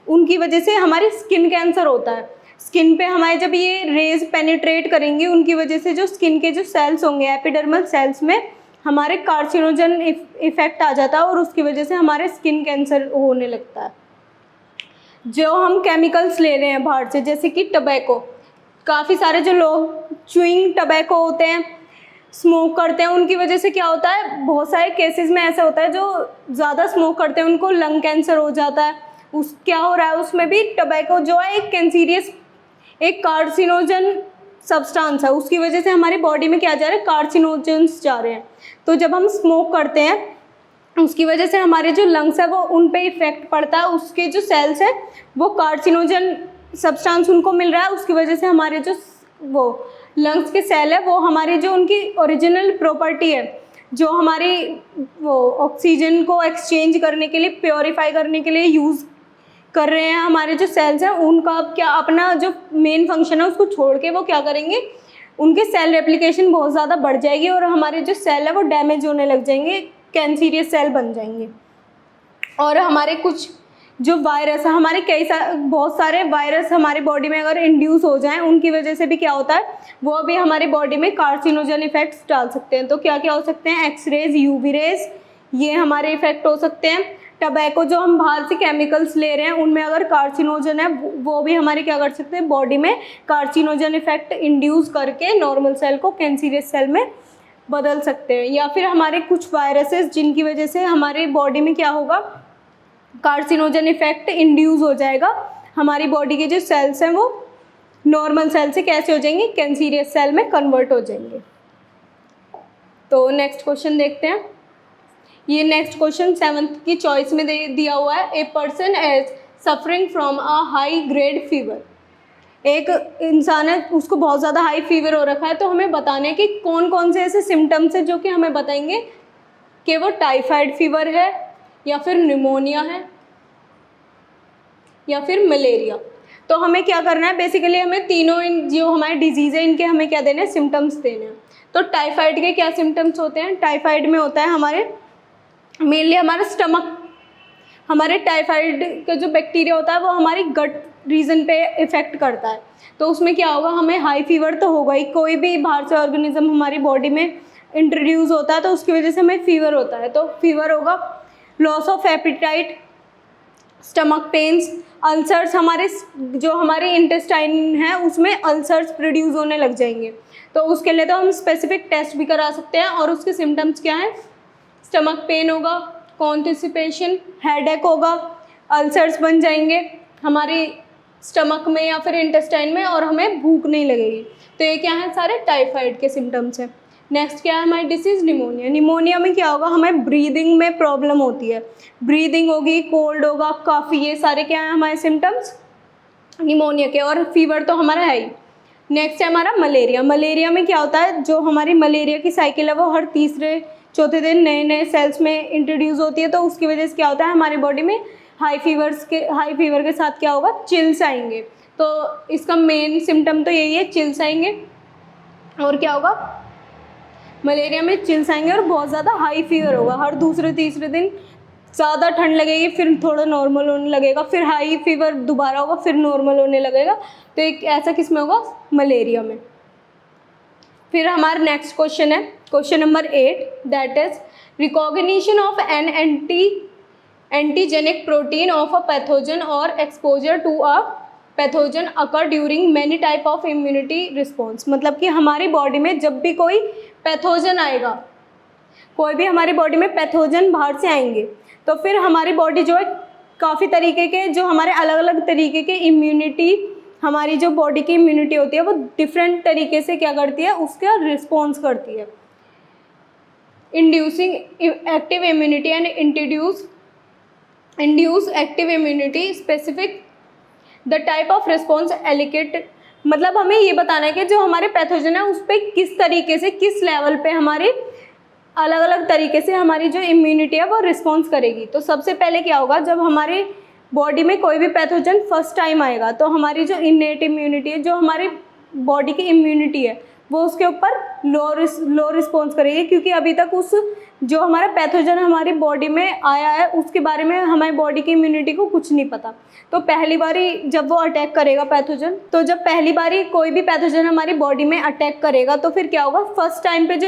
उनकी वजह से हमारी स्किन कैंसर होता है। स्किन पे हमारे जब ये रेज पेनिट्रेट करेंगी, उनकी वजह से जो स्किन के जो सेल्स होंगे, एपिडर्मल सेल्स में हमारे कार्सिनोजन इफेक्ट आ जाता है और उसकी वजह से हमारे स्किन कैंसर होने लगता है। जो हम केमिकल्स ले रहे हैं बाहर से, जैसे कि टबैको, काफ़ी सारे जो लोग च्युइंग टबैको होते हैं, स्मोक करते हैं, उनकी वजह से क्या होता है, बहुत सारे केसेस में ऐसा होता है जो ज़्यादा स्मोक करते हैं उनको लंग कैंसर हो जाता है। उस क्या हो रहा है, उसमें भी टबैको जो है एक कैंसरियस, एक कार्सिनोजन सब्सटेंस है, उसकी वजह से हमारी बॉडी में क्या जा रहा है, कार्सिनोजेंस जा रहे हैं। तो जब हम स्मोक करते हैं उसकी वजह से हमारे जो लंग्स है वो उन पे इफेक्ट पड़ता है, उसके जो सेल्स हैं वो कार्सिनोजन सब्सटेंस उनको मिल रहा है, उसकी वजह से हमारे जो वो लंग्स के सेल है वो हमारी जो उनकी ओरिजिनल प्रॉपर्टी है, जो हमारी वो ऑक्सीजन को एक्सचेंज करने के लिए, प्योरीफाई करने के लिए यूज़ कर रहे हैं हमारे जो सेल्स हैं, उनका अब क्या अपना जो मेन फंक्शन है उसको छोड़ के वो क्या करेंगे, उनके सेल रेप्लिकेशन बहुत ज़्यादा बढ़ जाएगी और हमारे जो सेल है वो डैमेज होने लग जाएंगे, कैंसरियस सेल बन जाएंगे। और हमारे कुछ जो वायरस है, हमारे बहुत सारे वायरस हमारी बॉडी में अगर इंड्यूस हो जाएं, उनकी वजह से भी क्या होता है, वो भी हमारी बॉडी में कार्सिनोजन इफेक्ट्स डाल सकते हैं। तो क्या क्या हो सकते हैं, एक्सरेज, यूवी रेज, ये हमारे इफेक्ट हो सकते हैं। टबैको जो हम बाहर से केमिकल्स ले रहे हैं उनमें अगर कार्सिनोजन है वो भी हमारे क्या कर सकते हैं, बॉडी में कार्सिनोजन इफेक्ट इंड्यूस करके नॉर्मल सेल को कैंसरियस सेल में बदल सकते हैं। या फिर हमारे कुछ वायरसेस जिनकी वजह से हमारे बॉडी में क्या होगा, कार्सिनोजन इफेक्ट इंड्यूस हो जाएगा, हमारी बॉडी के जो सेल्स हैं वो नॉर्मल सेल से कैसे हो जाएंगे, कैंसरियस सेल में कन्वर्ट हो जाएंगे। तो नेक्स्ट क्वेश्चन देखते हैं। ये नेक्स्ट क्वेश्चन 7th की चॉइस में दिया हुआ है, a person is suffering from a high grade fever. एक इंसान है, उसको बहुत ज़्यादा हाई फीवर हो रखा है, तो हमें बताने कि कौन कौन से ऐसे सिम्टम्स हैं जो कि हमें बताएंगे कि वो टाइफाइड फीवर है या फिर निमोनिया है या फिर मलेरिया। तो हमें क्या करना है, बेसिकली हमें तीनों जो हमारे डिजीज़ है इनके हमें क्या देने हैं, सिम्टम्स देने हैं। तो टाइफाइड के क्या सिम्टम्स होते हैं, टाइफाइड में होता है हमारे मेनली हमारा स्टमक, हमारे टाइफाइड का जो बैक्टीरिया होता है वो हमारी गट रीजन पे इफेक्ट करता है। तो उसमें क्या होगा, हमें हाई फीवर तो होगा ही, कोई भी बाहर से ऑर्गेनिज्म हमारी बॉडी में इंट्रोड्यूस होता है तो उसकी वजह से हमें फीवर होता है, तो फीवर होगा। Loss of appetite, stomach pains, ulcers, जो हमारे इंटेस्टाइन है उसमें अल्सर्स प्रोड्यूस होने लग जाएंगे, तो उसके लिए तो हम स्पेसिफिक टेस्ट भी करा सकते हैं। और उसके सिम्टम्स क्या हैं? स्टमक पेन होगा, कॉन्स्टिपेशन, हेडेक होगा, अल्सर्स बन जाएंगे हमारी स्टमक में या फिर इंटेस्टाइन में, और हमें भूख नहीं लगेगी। तो ये क्या है? सारे टाइफाइड के सिम्टम्स हैं। नेक्स्ट क्या है हमारी डिसीज़? निमोनिया। निमोनिया में क्या होगा? हमें ब्रीदिंग में प्रॉब्लम होती है, ब्रीदिंग होगी, कोल्ड होगा, काफ़ी, ये सारे क्या हैं हमारे सिम्टम्स निमोनिया के। और फीवर तो हमारा है ही। नेक्स्ट है हमारा मलेरिया। मलेरिया में क्या होता है? जो हमारी मलेरिया की साइकिल है वो हर तीसरे चौथे दिन नए नए सेल्स में इंट्रोड्यूस होती है, तो उसकी वजह से क्या होता है हमारी बॉडी में हाई फीवर के साथ क्या होगा? चिल्स आएंगे। तो इसका मेन सिम्टम तो यही है, चिल्स आएंगे। और क्या होगा? मलेरिया में चिल्स आएंगे और बहुत ज़्यादा हाई फीवर होगा, हर दूसरे तीसरे दिन ज़्यादा ठंड लगेगी, फिर थोड़ा नॉर्मल होने लगेगा, फिर हाई फीवर दोबारा होगा, फिर नॉर्मल होने लगेगा। तो एक ऐसा किस में होगा? मलेरिया में। फिर हमारा नेक्स्ट क्वेश्चन है question number 8, that is recognition of an antigenic protein of a pathogen or exposure to a pathogen occur during many type of immunity response. मतलब कि हमारी बॉडी में जब भी कोई पैथोजन आएगा, कोई भी हमारी बॉडी में पैथोजन बाहर से आएंगे, तो फिर हमारी बॉडी जो है काफ़ी तरीके के, जो हमारे अलग अलग तरीके के इम्यूनिटी, हमारी जो बॉडी की इम्यूनिटी होती है वो डिफरेंट तरीके से क्या करती है? उसका रिस्पॉन्स करती है। Inducing active immunity and induce active immunity specific the type of response एलिकेट। मतलब हमें ये बताना है कि जो हमारे पैथोजन है उस पर किस तरीके से, किस लेवल पे हमारी अलग अलग तरीके से हमारी जो इम्यूनिटी है वो रिस्पॉन्स करेगी। तो सबसे पहले क्या होगा? जब हमारी बॉडी में कोई भी पैथोजन फर्स्ट टाइम आएगा तो हमारी जो इनेट इम्यूनिटी है, जो हमारी बॉडी की इम्यूनिटी है, वो उसके ऊपर लो रिस्पॉन्स करेगी, क्योंकि अभी तक उस जो हमारा पैथोजन हमारी बॉडी में आया है उसके बारे में हमारी बॉडी की इम्यूनिटी को कुछ नहीं पता। तो पहली बारी जब वो अटैक करेगा पैथोजन, तो जब पहली बारी कोई भी पैथोजन हमारी बॉडी में अटैक करेगा तो फिर क्या होगा? फर्स्ट टाइम पे जो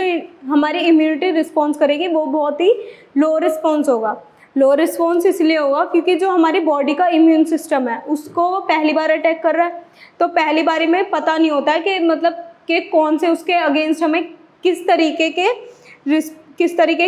हमारी इम्यूनिटी रिस्पॉन्स करेगी वो बहुत ही लो रिस्पॉन्स होगा। लो रिस्पॉन्स इसलिए होगा क्योंकि जो हमारी बॉडी का इम्यून सिस्टम है उसको वो पहली बार अटैक कर रहा है, तो पहली बारी में पता नहीं होता है कि मतलब कि कौन से उसके अगेंस्ट हमें किस तरीके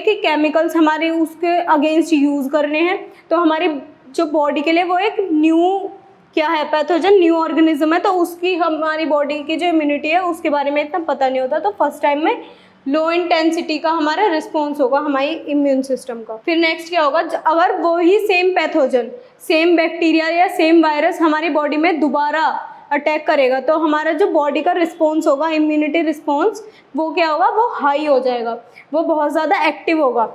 के केमिकल्स हमारे उसके अगेंस्ट यूज़ करने हैं। तो हमारी जो बॉडी के लिए वो एक न्यू क्या है? पैथोजन, न्यू ऑर्गेनिज्म है, तो उसकी हमारी बॉडी की जो इम्यूनिटी है उसके बारे में इतना पता नहीं होता। तो फर्स्ट टाइम में लो इंटेंसिटी का हमारा रिस्पॉन्स होगा हमारी इम्यून सिस्टम का। फिर नेक्स्ट क्या होगा? अगर वो ही सेम पैथोजन, सेम बैक्टीरिया या सेम वायरस हमारी बॉडी में दोबारा अटैक करेगा तो हमारा जो बॉडी का रिस्पॉन्स होगा, इम्यूनिटी रिस्पॉन्स, वो क्या होगा? वो हाई हो जाएगा, वो बहुत ज़्यादा एक्टिव होगा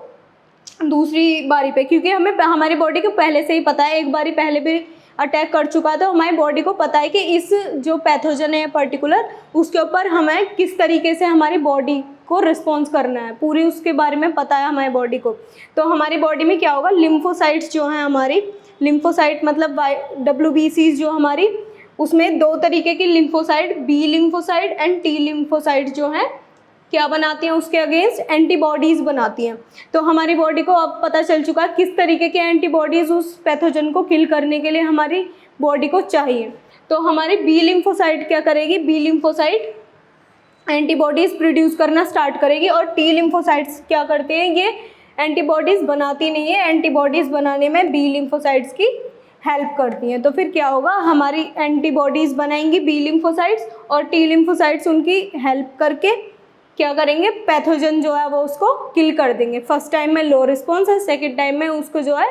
दूसरी बारी पे, क्योंकि हमें हमारी बॉडी को पहले से ही पता है, एक बारी पहले भी अटैक कर चुका है, तो हमारी बॉडी को पता है कि इस जो पैथोजन है पर्टिकुलर उसके ऊपर हमें किस तरीके से हमारी बॉडी को रिस्पॉन्स करना है, पूरी उसके बारे में पता है हमारी बॉडी को। तो हमारी बॉडी में क्या होगा? लिम्फोसाइट्स जो हैं हमारी, लिम्फोसाइट मतलब WBCs जो हमारी, उसमें दो तरीके की lymphocyte, B lymphocyte and T lymphocyte जो हैं क्या बनाती हैं? उसके अगेंस्ट एंटीबॉडीज़ बनाती हैं। तो हमारी बॉडी को अब पता चल चुका है किस तरीके के एंटीबॉडीज़ उस पैथोजन को किल करने के लिए हमारी बॉडी को चाहिए। तो हमारी बी लिम्फोसाइट क्या करेगी? बी लिम्फोसाइट एंटीबॉडीज़ प्रोड्यूस करना स्टार्ट करेगी, और टी लिम्फोसाइट्स क्या करते हैं? ये एंटीबॉडीज़ बनाती नहीं है, एंटीबॉडीज़ बनाने में बी लिम्फोसाइट्स की हेल्प करती हैं। तो फिर क्या होगा? हमारी एंटीबॉडीज़ बनाएंगी बी लिम्फोसाइट्स, और टी लिम्फोसाइट्स उनकी हेल्प करके क्या करेंगे? पैथोजन जो है वो उसको किल कर देंगे। फर्स्ट टाइम में लो रिस्पॉन्स है, सेकेंड टाइम में उसको जो है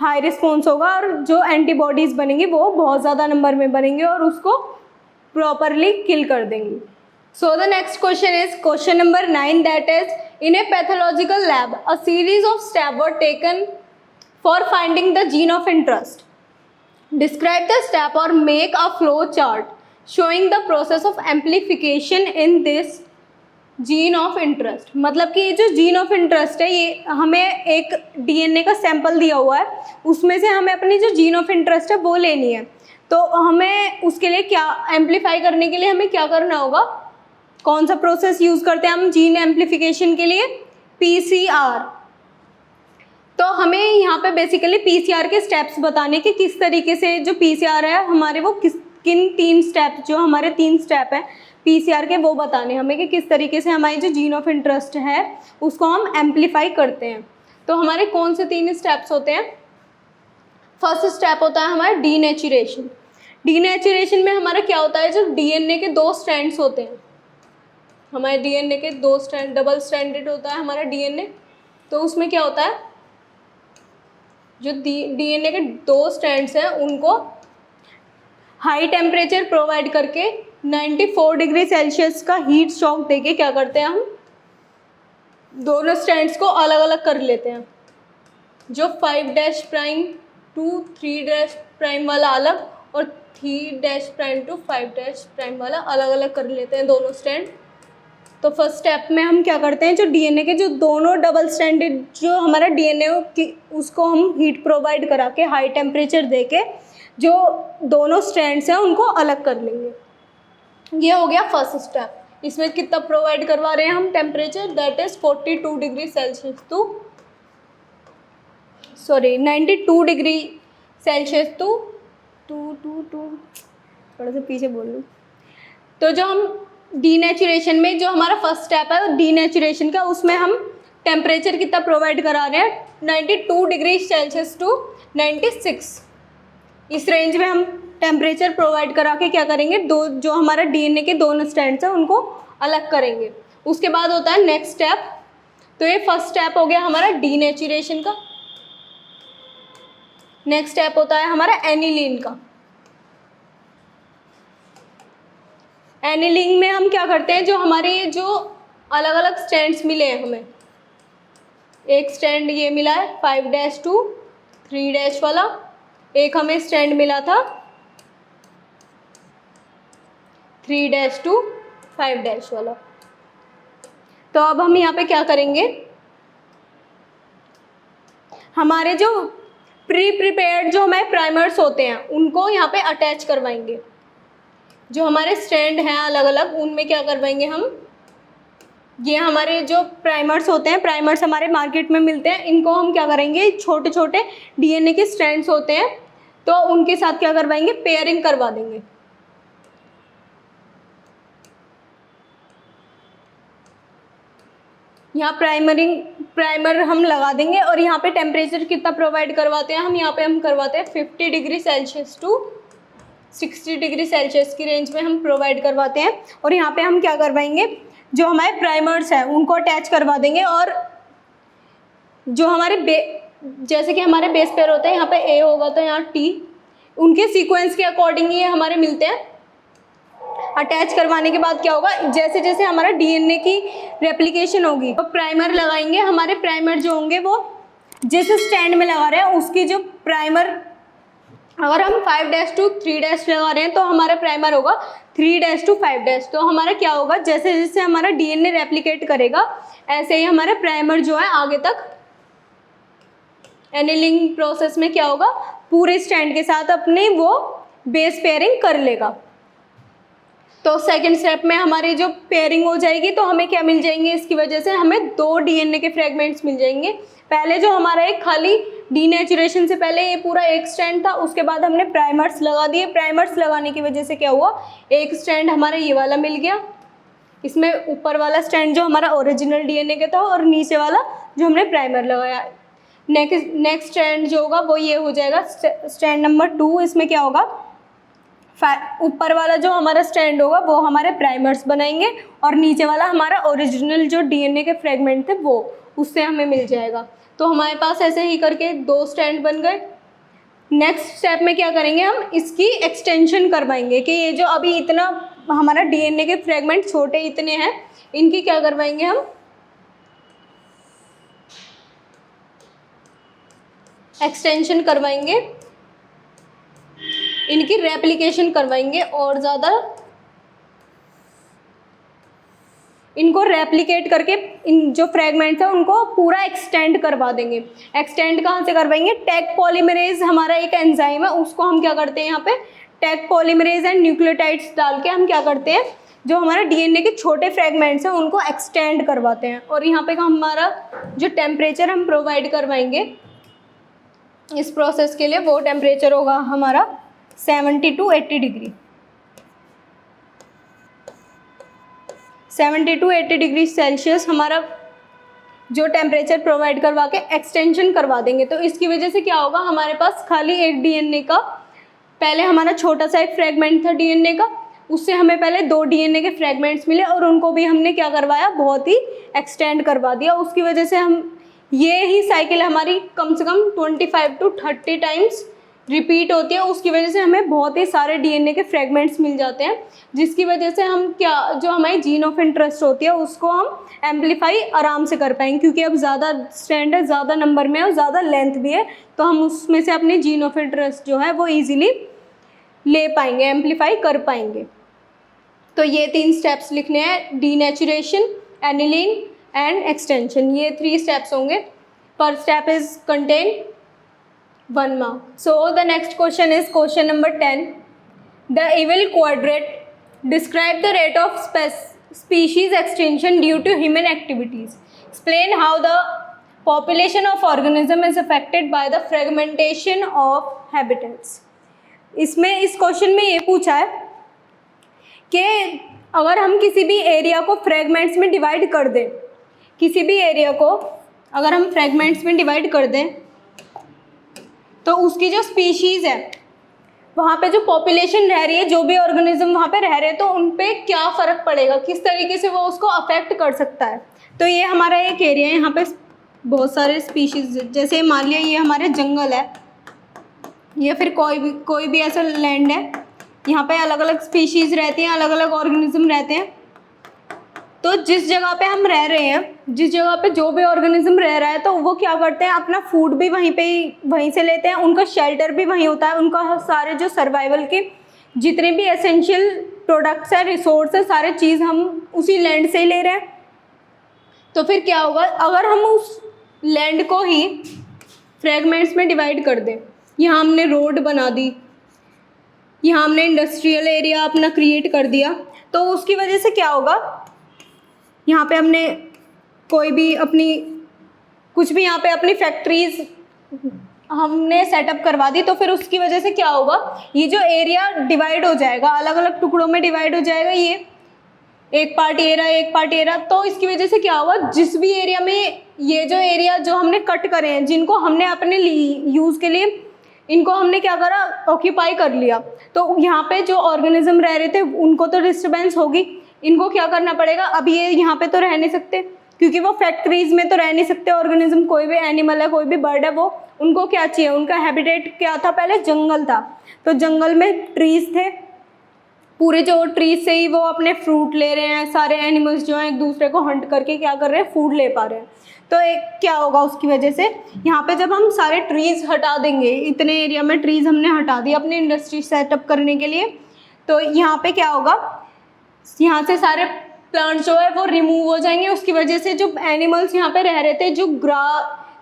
हाई रिस्पॉन्स होगा, और जो एंटीबॉडीज़ बनेंगी वो बहुत ज़्यादा नंबर में बनेंगे और उसको प्रॉपरली किल कर देंगी। सो the next question is question number 9, that is in A pathological lab a series of step were taken for finding the gene of interest. Describe the step or make a flow chart showing the process of amplification in this gene of interest. मतलब कि ये जो gene of interest है ये हमें एक DNA का sample दिया हुआ है, उसमें से हमें अपनी जो gene of interest है वो लेनी है। तो हमें उसके लिए क्या एम्पलीफाई करने के लिए हमें क्या करना होगा? कौन सा प्रोसेस यूज़ करते हैं हम जीन एम्प्लीफिकेशन के लिए? PCR। तो हमें यहाँ पे बेसिकली PCR के स्टेप्स बताने कि किस तरीके से जो PCR है हमारे वो किन 3 स्टेप, जो हमारे 3 स्टेप हैं PCR के, वो बताने हमें कि किस तरीके से हमारी जो जीन ऑफ इंटरेस्ट है उसको हम एम्पलीफाई करते हैं। तो हमारे कौन से 3 स्टेप्स होते हैं? फर्स्ट स्टेप होता है हमारा डीनेचुरेशन। डीनेचुरेशन में हमारा क्या होता है, जो DNA के 2 स्ट्रैंड्स होते हैं, हमारे DNA के 2 स्ट्रैंड, डबल स्ट्रैंडेड होता है हमारा DNA। तो उसमें क्या होता है, जो DNA के 2 स्ट्रैंड्स हैं उनको हाई टेम्परेचर प्रोवाइड करके 94 डिग्री सेल्सियस का हीट शॉक देके क्या करते हैं, हम दोनों स्ट्रैंड्स को अलग अलग कर लेते हैं। जो 5' टू 3' वाला अलग और 3' टू 5' वाला अलग अलग कर लेते हैं दोनों स्ट्रैंड। तो फर्स्ट स्टेप में हम क्या करते हैं, जो DNA के जो दोनों डबल स्ट्रैंडेड जो हमारा DNA की उसको हम हीट प्रोवाइड करा के हाई टेम्परेचर दे के जो दोनों स्ट्रैंड्स हैं उनको अलग कर लेंगे। ये हो गया फर्स्ट स्टेप। इसमें कितना प्रोवाइड करवा रहे हैं हम temperature, that is 42 degree Celsius to 92 degree Celsius to थोड़ा सा पीछे बोल लूँ। तो जो हम डीनेचुरेशन में जो हमारा फर्स्ट स्टेप है डीनेचुरेशन का, उसमें हम टेम्परेचर कितना प्रोवाइड करा रहे हैं, 92 डिग्री सेल्सियस टू 96, इस रेंज में हम टेम्परेचर प्रोवाइड करा के क्या करेंगे, जो हमारा DNA के दोनों स्ट्रैंड्स हैं उनको अलग करेंगे। उसके बाद होता है नेक्स्ट स्टेप। तो ये फर्स्ट स्टेप हो गया हमारा डीनेचुरेशन का। नेक्स्ट स्टेप होता है हमारा एनिलीन का। एनिलीन में हम क्या करते हैं, जो हमारे जो अलग अलग स्ट्रैंड्स मिले हैं हमें, एक स्ट्रैंड ये मिला है 5' टू 3' वाला, एक हमें स्ट्रैंड मिला था 3' टू 5' वाला। तो अब हम यहाँ पे क्या करेंगे, हमारे जो प्रिपेयर्ड जो हमारे प्राइमर्स होते हैं उनको यहाँ पे अटैच करवाएंगे। जो हमारे स्ट्रैंड हैं अलग अलग उनमें क्या करवाएंगे हम, ये हमारे जो प्राइमर्स होते हैं, प्राइमर्स हमारे मार्केट में मिलते हैं, इनको हम क्या करेंगे, छोटे छोटे DNA के स्ट्रैंड्स होते हैं तो उनके साथ क्या करवाएंगे, पेयरिंग करवा देंगे। यहाँ प्राइमर हम लगा देंगे और यहाँ पे टेम्परेचर कितना प्रोवाइड करवाते हैं हम, यहाँ पे हम करवाते हैं 50 degree Celsius to 60 degree Celsius की रेंज में हम प्रोवाइड करवाते हैं। और यहाँ पे हम क्या करवाएंगे, जो हमारे प्राइमर्स हैं उनको अटैच करवा देंगे और जो हमारे जैसे कि हमारे बेस पेयर होते हैं, यहाँ पे A होगा तो यहाँ T, उनके सीक्वेंस के अकॉर्डिंग ये हमारे मिलते हैं। अटैच करवाने के बाद क्या होगा, जैसे जैसे हमारा DNA की रेप्लिकेशन होगी तो प्राइमर लगाएंगे। हमारे प्राइमर जो होंगे वो जिस स्टैंड में लगा रहे हैं उसकी जो प्राइमर, अगर हम 5' टू 3' लगा रहे हैं तो हमारा प्राइमर होगा 3' टू 5'। तो हमारा क्या होगा, जैसे जैसे हमारा DNA रेप्लिकेट करेगा ऐसे ही हमारा प्राइमर जो है आगे तक एनिलिंग प्रोसेस में क्या होगा, पूरे स्टैंड के साथ अपने वो बेस पेयरिंग कर लेगा। तो सेकंड स्टेप में हमारी जो पेयरिंग हो जाएगी तो हमें क्या मिल जाएंगे, इसकी वजह से हमें 2 DNA के फ्रेगमेंट्स मिल जाएंगे। पहले जो हमारा एक खाली डीनेचुरेशन से पहले ये पूरा एक स्ट्रैंड था, उसके बाद हमने प्राइमर्स लगा दिए। प्राइमर्स लगाने की वजह से क्या हुआ, एक स्ट्रैंड हमारा ये वाला मिल गया, इसमें ऊपर वाला स्ट्रैंड जो हमारा ओरिजिनल DNA का था और नीचे वाला जो हमने प्राइमर लगाया। नेक्स्ट स्ट्रैंड जो होगा वो ये हो जाएगा स्ट्रैंड नंबर 2। इसमें क्या होगा, ऊपर वाला जो हमारा स्ट्रैंड होगा वो हमारे प्राइमर्स बनाएंगे और नीचे वाला हमारा ओरिजिनल जो DNA के फ्रेगमेंट थे वो उससे हमें मिल जाएगा। तो हमारे पास ऐसे ही करके 2 स्ट्रैंड बन गए। नेक्स्ट स्टेप में क्या करेंगे, हम इसकी एक्सटेंशन करवाएंगे कि ये जो अभी इतना हमारा DNA के फ्रेगमेंट छोटे इतने हैं, इनकी क्या करवाएंगे, हम एक्सटेंशन करवाएंगे, इनकी रेप्लिकेशन करवाएंगे और ज़्यादा इनको रेप्लिकेट करके इन जो फ्रेगमेंट्स हैं उनको पूरा एक्सटेंड करवा देंगे। एक्सटेंड कहाँ से करवाएंगे, टैग पॉलीमरेज हमारा एक एंजाइम है, उसको हम क्या करते हैं, यहाँ पे टैग पॉलीमरेज एंड न्यूक्लियोटाइड्स डाल के हम क्या करते हैं, जो हमारा डीएनए के छोटे फ्रेगमेंट्स हैं उनको एक्सटेंड करवाते हैं। और यहाँ पे हमारा जो टेम्परेचर हम प्रोवाइड करवाएंगे इस प्रोसेस के लिए वो टेम्परेचर होगा हमारा 70 to 80 degree. 70 to 80 degree Celsius हमारा जो टेम्परेचर प्रोवाइड करवा के एक्सटेंशन करवा देंगे। तो इसकी वजह से क्या होगा, हमारे पास खाली एक डीएनए का, पहले हमारा छोटा सा एक फ्रेगमेंट था डीएनए का, उससे हमें पहले 2 डीएनए के फ्रेगमेंट्स मिले और उनको भी हमने क्या करवाया, बहुत ही एक्सटेंड करवा दिया। उसकी वजह से हम ये ही साइकिल हमारी कम से कम 25 to 30 टाइम्स रिपीट होती है। उसकी वजह से हमें बहुत ही सारे डीएनए के फ्रेगमेंट्स मिल जाते हैं, जिसकी वजह से हम क्या, जो हमारी जीन ऑफ इंटरेस्ट होती है उसको हम एम्पलीफाई आराम से कर पाएंगे, क्योंकि अब ज़्यादा स्ट्रैंड है, ज़्यादा नंबर में है और ज़्यादा लेंथ भी है, तो हम उसमें से अपनी जीन ऑफ इंटरेस्ट जो है वो ईजिली ले पाएंगे, एम्पलीफाई कर पाएंगे। तो ये 3 स्टेप्स लिखने हैं, डीनेचुरेशन, एनिलीन एंड एक्सटेंशन। ये 3 स्टेप्स होंगे। पर step is contain 1 mark. So the next question is question number 10. The evil quadrant describe the rate of species extinction due to human activities. Explain how the population of organism is affected by the fragmentation of habitats. इसमें इस question में ये पूछा है कि अगर हम किसी भी एरिया को फ्रेगमेंट्स में डिवाइड कर दें, किसी भी एरिया को अगर हम फ्रेगमेंट्स में डिवाइड कर दें तो उसकी जो स्पीशीज़ है वहाँ पे जो पॉपुलेशन रह रही है, जो भी ऑर्गेनिज्म वहाँ पे रह रहे हैं, तो उन पे क्या फ़र्क पड़ेगा, किस तरीके से वो उसको अफेक्ट कर सकता है। तो ये हमारा एक एरिया है, यहाँ पे बहुत सारे स्पीशीज़, जैसे मान लिया ये हमारे जंगल है या फिर कोई भी ऐसा लैंड है, यहाँ पे अलग अलग स्पीशीज़ रहती हैं, अलग अलग ऑर्गेनिज्म रहते हैं। तो जिस जगह पे हम रह रहे हैं, जिस जगह पे जो भी ऑर्गेनिज्म रह रहा है, तो वो क्या करते हैं, अपना फूड भी वहीं से लेते हैं, उनका शेल्टर भी वहीं होता है, उनका सारे जो सर्वाइवल के जितने भी एसेंशियल प्रोडक्ट्स हैं, रिसोर्स है, सारे चीज़ हम उसी लैंड से ही ले रहे हैं। तो फिर क्या होगा, अगर हम उस लैंड को ही फ्रेगमेंट्स में डिवाइड कर दें, यहाँ हमने रोड बना दी, यहाँ हमने इंडस्ट्रियल एरिया अपना क्रिएट कर दिया, तो उसकी वजह से क्या होगा, यहाँ पे हमने कोई भी अपनी कुछ भी यहाँ पे अपनी फैक्ट्रीज हमने सेटअप करवा दी, तो फिर उसकी वजह से क्या होगा, ये जो एरिया डिवाइड हो जाएगा, अलग अलग टुकड़ों में डिवाइड हो जाएगा, ये एक पार्ट ये रहा, एक पार्ट ये रहा। तो इसकी वजह से क्या होगा, जिस भी एरिया में ये जो एरिया जो हमने कट करे हैं, जिनको हमने अपने यूज़ के लिए इनको हमने क्या करा, ऑक्यूपाई कर लिया, तो यहाँ पे जो ऑर्गेनिज्म रह रहे थे उनको तो डिस्टर्बेंस होगी, इनको क्या करना पड़ेगा, अब ये यहाँ पे तो रह नहीं सकते, क्योंकि वो फैक्ट्रीज में तो रह नहीं सकते ऑर्गेनिज्म, कोई भी एनिमल है, कोई भी बर्ड है, वो उनको क्या चाहिए, उनका हैबिटेट क्या था, पहले जंगल था, तो जंगल में ट्रीज थे, पूरे जो ट्रीज से ही वो अपने फ्रूट ले रहे हैं, सारे एनिमल्स जो हैं एक दूसरे को हंट करके क्या कर रहे हैं, फूड ले पा रहे हैं। तो एक क्या होगा उसकी वजह से, यहाँ पे जब हम सारे ट्रीज हटा देंगे, इतने एरिया में ट्रीज हमने हटा दिए अपनी इंडस्ट्री सेटअप करने के लिए, तो यहाँ पे क्या होगा, यहाँ से सारे प्लांट्स जो है वो रिमूव हो जाएंगे। उसकी वजह से जो एनिमल्स यहाँ पे रह रहे थे,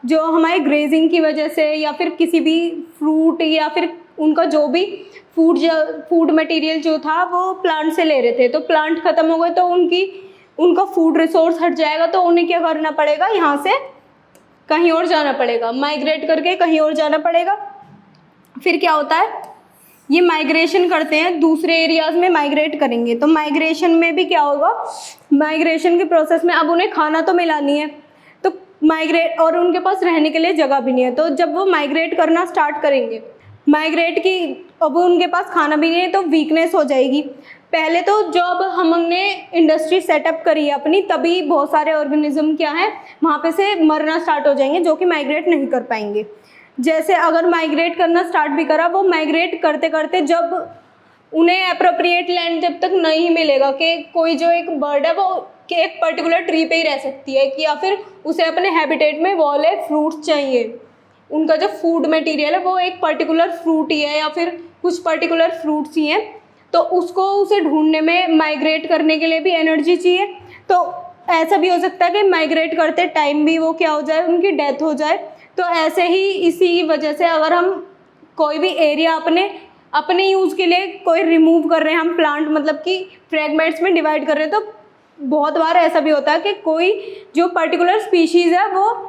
जो हमारे ग्रेजिंग की वजह से या फिर किसी भी फ्रूट या फिर उनका जो भी फूड मटेरियल जो था वो प्लांट से ले रहे थे, तो प्लांट ख़त्म हो गए, तो उनका फूड रिसोर्स हट जाएगा, तो उन्हें क्या करना पड़ेगा, यहाँ से कहीं और जाना पड़ेगा, माइग्रेट करके कहीं और जाना पड़ेगा। फिर क्या होता है, ये माइग्रेशन करते हैं, दूसरे एरियाज़ में माइग्रेट करेंगे, तो माइग्रेशन में भी क्या होगा, माइग्रेशन के प्रोसेस में अब उन्हें खाना तो मिला नहीं है, तो माइग्रेट, और उनके पास रहने के लिए जगह भी नहीं है, तो जब वो माइग्रेट करना स्टार्ट करेंगे, माइग्रेट की, अब उनके पास खाना भी नहीं है, तो वीकनेस हो जाएगी। पहले तो जब हमने इंडस्ट्री सेटअप करी है अपनी, तभी बहुत सारे ऑर्गेनिज्म क्या है वहाँ पे से मरना स्टार्ट हो जाएंगे, जो कि माइग्रेट नहीं कर पाएंगे। जैसे अगर माइग्रेट करना स्टार्ट भी करा, वो माइग्रेट करते करते जब उन्हें अप्रोप्रिएट लैंड जब तक नहीं मिलेगा कि कोई जो एक बर्ड है वो कि एक पर्टिकुलर ट्री पे ही रह सकती है, कि या फिर उसे अपने हैबिटेट में वाले फ्रूट्स चाहिए, उनका जो फूड मटेरियल है वो एक पर्टिकुलर फ्रूट ही है या फिर कुछ पर्टिकुलर फ्रूट्स ही हैं, तो उसे ढूंढने में माइग्रेट करने के लिए भी एनर्जी चाहिए। तो ऐसा भी हो सकता है कि माइग्रेट करते टाइम भी वो क्या हो जाए, उनकी डेथ हो जाए। तो ऐसे ही इसी वजह से अगर हम कोई भी एरिया अपने अपने यूज़ के लिए कोई रिमूव कर रहे हैं हम प्लांट, मतलब कि फ्रेगमेंट्स में डिवाइड कर रहे हैं, तो बहुत बार ऐसा भी होता है कि कोई जो पर्टिकुलर स्पीशीज़ है वो